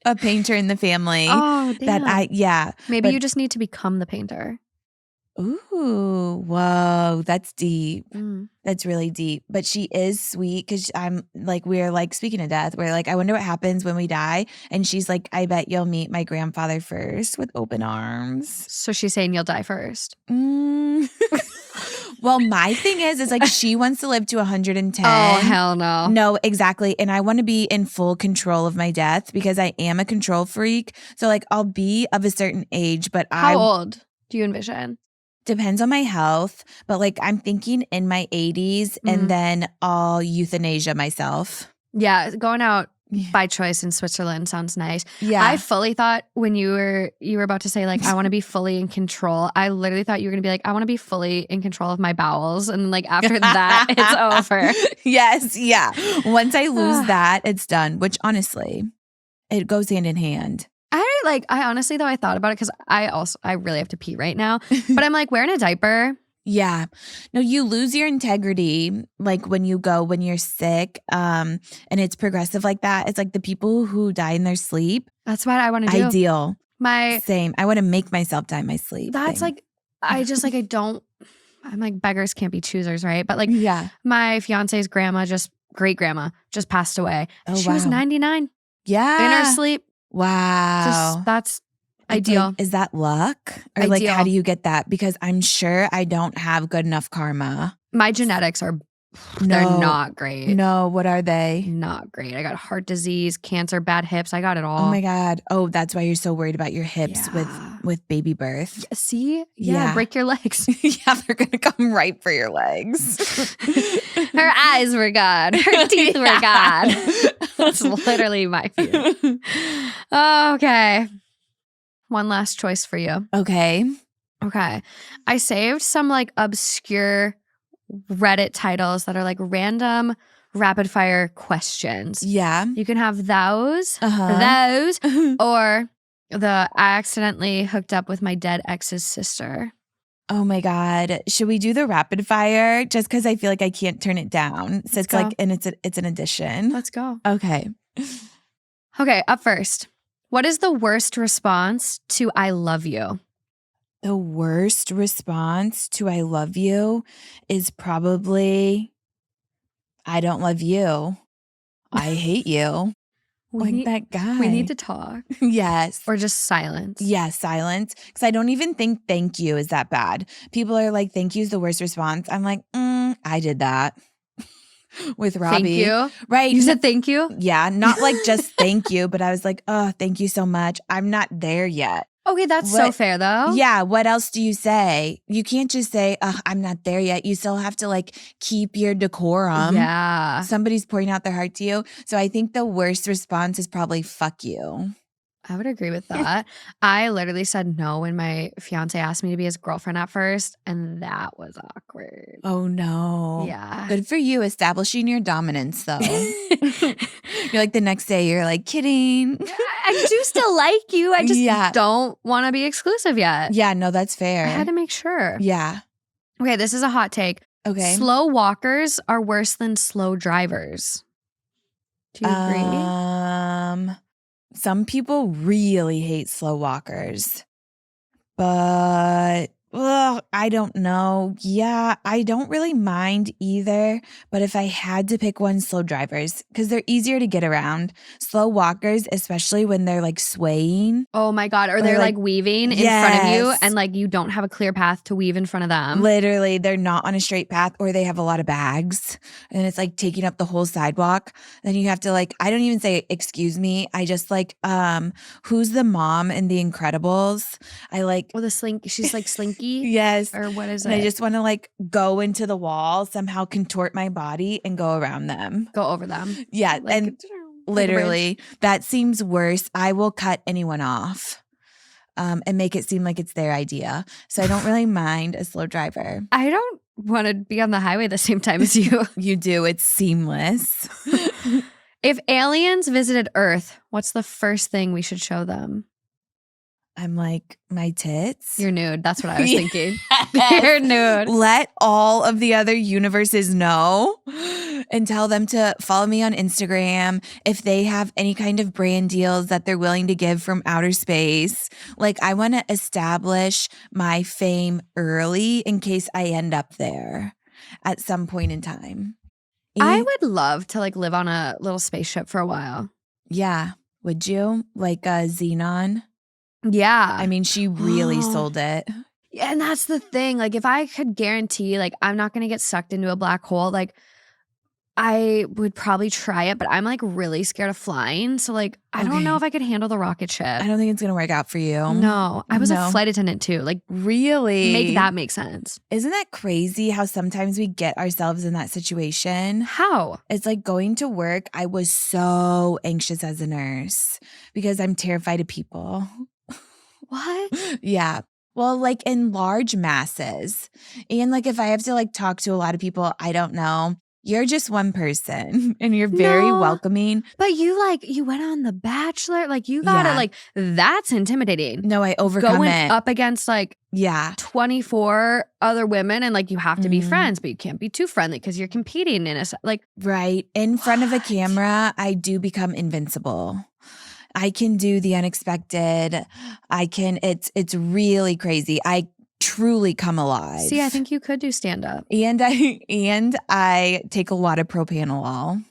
a painter in the family. Oh, damn. Maybe you just need to become the painter. Ooh, whoa, that's deep. That's really deep. But she is sweet because we're like, speaking of death, we're like, I wonder what happens when we die. And she's like, I bet you'll meet my grandfather first with open arms. So she's saying you'll die first. Well, my thing is like she wants to live to 110. Oh, hell no. No, exactly. And I want to be in full control of my death because I am a control freak. So like I'll be of a certain age, but How old do you envision? Depends on my health, but like I'm thinking in my 80s and then I'll euthanasia myself. Yeah, going out by choice in Switzerland sounds nice. Yeah. I fully thought when you were about to say like I want to be fully in control, I literally thought you were going to be like I want to be fully in control of my bowels and like after that it's over. Yes, yeah. Once I lose that, it's done, which honestly, it goes hand in hand. I honestly though I thought about it because I really have to pee right now, but I'm like wearing a diaper. Yeah. No, you lose your integrity like when you're sick and it's progressive like that. It's like the people who die in their sleep. That's what I want to do. Ideal. Same. I want to make myself die in my sleep. That's like, I'm like beggars can't be choosers, right? But like my fiance's great grandma just passed away. She was 99. Yeah. In her sleep. Wow. That's ideal. Like, is that luck? Or ideal. Like, how do you get that? Because I'm sure I don't have good enough karma. My genetics they're not great. No, what are they? Not great. I got heart disease, cancer, bad hips. I got it all. Oh my God. Oh, that's why you're so worried about your hips with baby birth. See? Yeah. Break your legs. Yeah, they're going to come right for your legs. Her eyes were gone. Her teeth were gone. That's literally my fear. Okay. One last choice for you. Okay. I saved some like obscure Reddit titles that are like random rapid fire questions. Yeah. You can have those, or I accidentally hooked up with my dead ex's sister. Oh my God. Should we do the rapid fire? Just because I feel like I can't turn it down. So it's like, and it's an addition. Let's go. Okay. Okay, up first. What is the worst response to I love you? The worst response to I love you is probably I don't love you. I hate you. That guy. We need to talk. Yes. Or just silence. Yeah, silence. Because I don't even think thank you is that bad. People are like, thank you is the worst response. I'm like, I did that with Robbie. Thank you. Right. You said thank you? Yeah. Not like just thank you, but I was like, oh, thank you so much. I'm not there yet. Okay, that's so fair though. Yeah, what else do you say? You can't just say, I'm not there yet. You still have to like keep your decorum. Yeah. Somebody's pouring out their heart to you. So I think the worst response is probably fuck you. I would agree with that. I literally said no when my fiance asked me to be his girlfriend at first, and that was awkward. Oh no. Yeah. Good for you establishing your dominance though. You're like the next day you're like, kidding. I do still like you. I just don't want to be exclusive yet. Yeah, no, that's fair. I had to make sure. Yeah. Okay, this is a hot take. Okay. Slow walkers are worse than slow drivers. Do you agree? Some people really hate slow walkers, but I I don't know. Yeah, I don't really mind either. But if I had to pick one, slow drivers, because they're easier to get around. Slow walkers, especially when they're like swaying. Oh my God. Or they're like weaving in front of you and like you don't have a clear path to weave in front of them. Literally, they're not on a straight path, or they have a lot of bags and it's like taking up the whole sidewalk. Then you have to like, I don't even say, excuse me. I just like, who's the mom in The Incredibles? I like. Or she's like Slinky. Yes. Or what is it? I just want to like go into the wall, somehow contort my body and go around them. Go over them. Yeah. Like, and literally, that seems worse. I will cut anyone off and make it seem like it's their idea. So I don't really mind a slow driver. I don't want to be on the highway the same time as you. You do. It's seamless. If aliens visited Earth, what's the first thing we should show them? I'm like, my tits? You're nude. That's what I was thinking. You're nude. Let all of the other universes know and tell them to follow me on Instagram if they have any kind of brand deals that they're willing to give from outer space. Like, I want to establish my fame early in case I end up there at some point in time. I would love to like live on a little spaceship for a while. Yeah. Would you? Like a Xenon? Yeah. I mean, she really sold it. Yeah, and that's the thing. Like, if I could guarantee, like, I'm not going to get sucked into a black hole, like, I would probably try it, but I'm, like, really scared of flying. So, like, I don't know if I could handle the rocket ship. I don't think it's going to work out for you. No. I was a flight attendant, too. Like, really? Make that make sense. Isn't that crazy how sometimes we get ourselves in that situation? How? It's like going to work. I was so anxious as a nurse because I'm terrified of people. What? Yeah. Well, like in large masses. And like if I have to like talk to a lot of people I don't know, you're just one person and you're very welcoming. But you went on The Bachelor. Like you got it. Like that's intimidating. No, I overcome Going it. up against like 24 other women and like you have to be friends, but you can't be too friendly because you're competing in a like. Right. In front of a camera, I do become invincible. I can do the unexpected. It's really crazy. I truly come alive. See, I think you could do stand-up. And I take a lot of propanolol.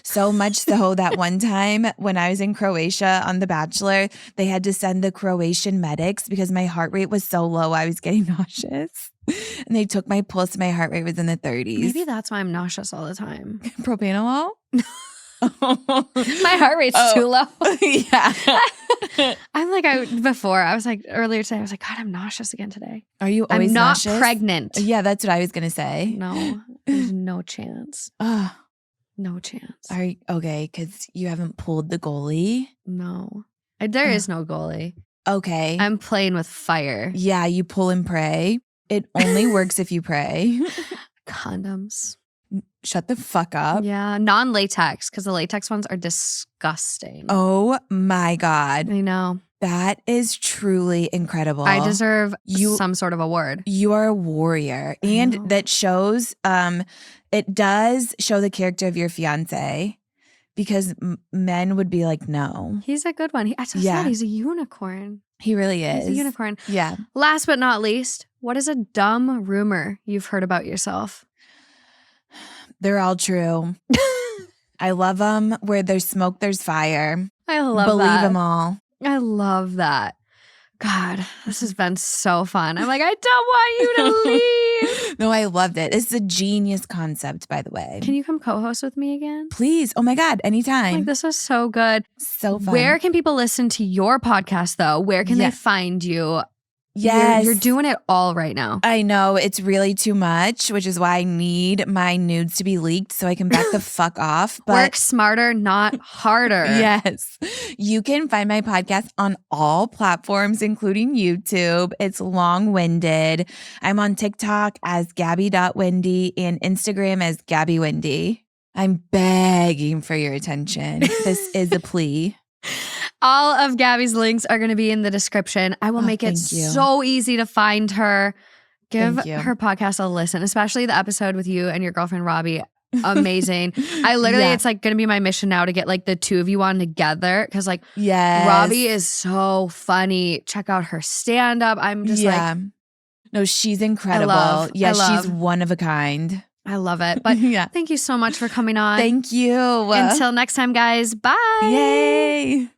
So much so that one time when I was in Croatia on The Bachelor, they had to send the Croatian medics because my heart rate was so low, I was getting nauseous. And they took my pulse, my heart rate was in the 30s. Maybe that's why I'm nauseous all the time. Propanolol? My heart rate's too low. Yeah. I'm like, I was like earlier today, I was like, God, I'm nauseous again today. Are you always I'm not nauseous? pregnant. Yeah, that's what I was going to say. No, there's no chance. No chance. Are you, okay, because you haven't pulled the goalie? No. There is no goalie. Okay. I'm playing with fire. Yeah, you pull and pray. It only works if you pray. Condoms. Shut the fuck up. Yeah, non-latex because the latex ones are disgusting. Oh my God. I know. That is truly incredible. I deserve some sort of award. You are a warrior. And that shows, it does show the character of your fiance because men would be like, no. He's a good one. I just said he's a unicorn. He really is. He's a unicorn. Yeah. Last but not least, what is a dumb rumor you've heard about yourself? They're all true. I love them. Where there's smoke, there's fire. I love Believe that. them all. I love that. God, this has been so fun. I'm like, I don't want you to leave. No, I loved it. It's a genius concept, by the way. Can you come co-host with me again? Please. Oh my God, anytime. Like, this was so good. So fun. Where can people listen to your podcast, though? Where can they find you? Yes. You're doing it all right now. I know. It's really too much, which is why I need my nudes to be leaked so I can back the fuck off. But work smarter, not harder. Yes. You can find my podcast on all platforms, including YouTube. It's long-winded. I'm on TikTok as Gabby.Windey and Instagram as Gabby Windey. I'm begging for your attention. This is a plea. All of Gabby's links are going to be in the description. I will make it so easy to find her. Give her podcast a listen, especially the episode with you and your girlfriend, Robbie. Amazing. I literally, it's like going to be my mission now to get like the two of you on together because like Robbie is so funny. Check out her stand-up. I'm just like. No, she's incredible. She's one of a kind. I love it. But thank you so much for coming on. Thank you. Until next time, guys. Bye. Yay.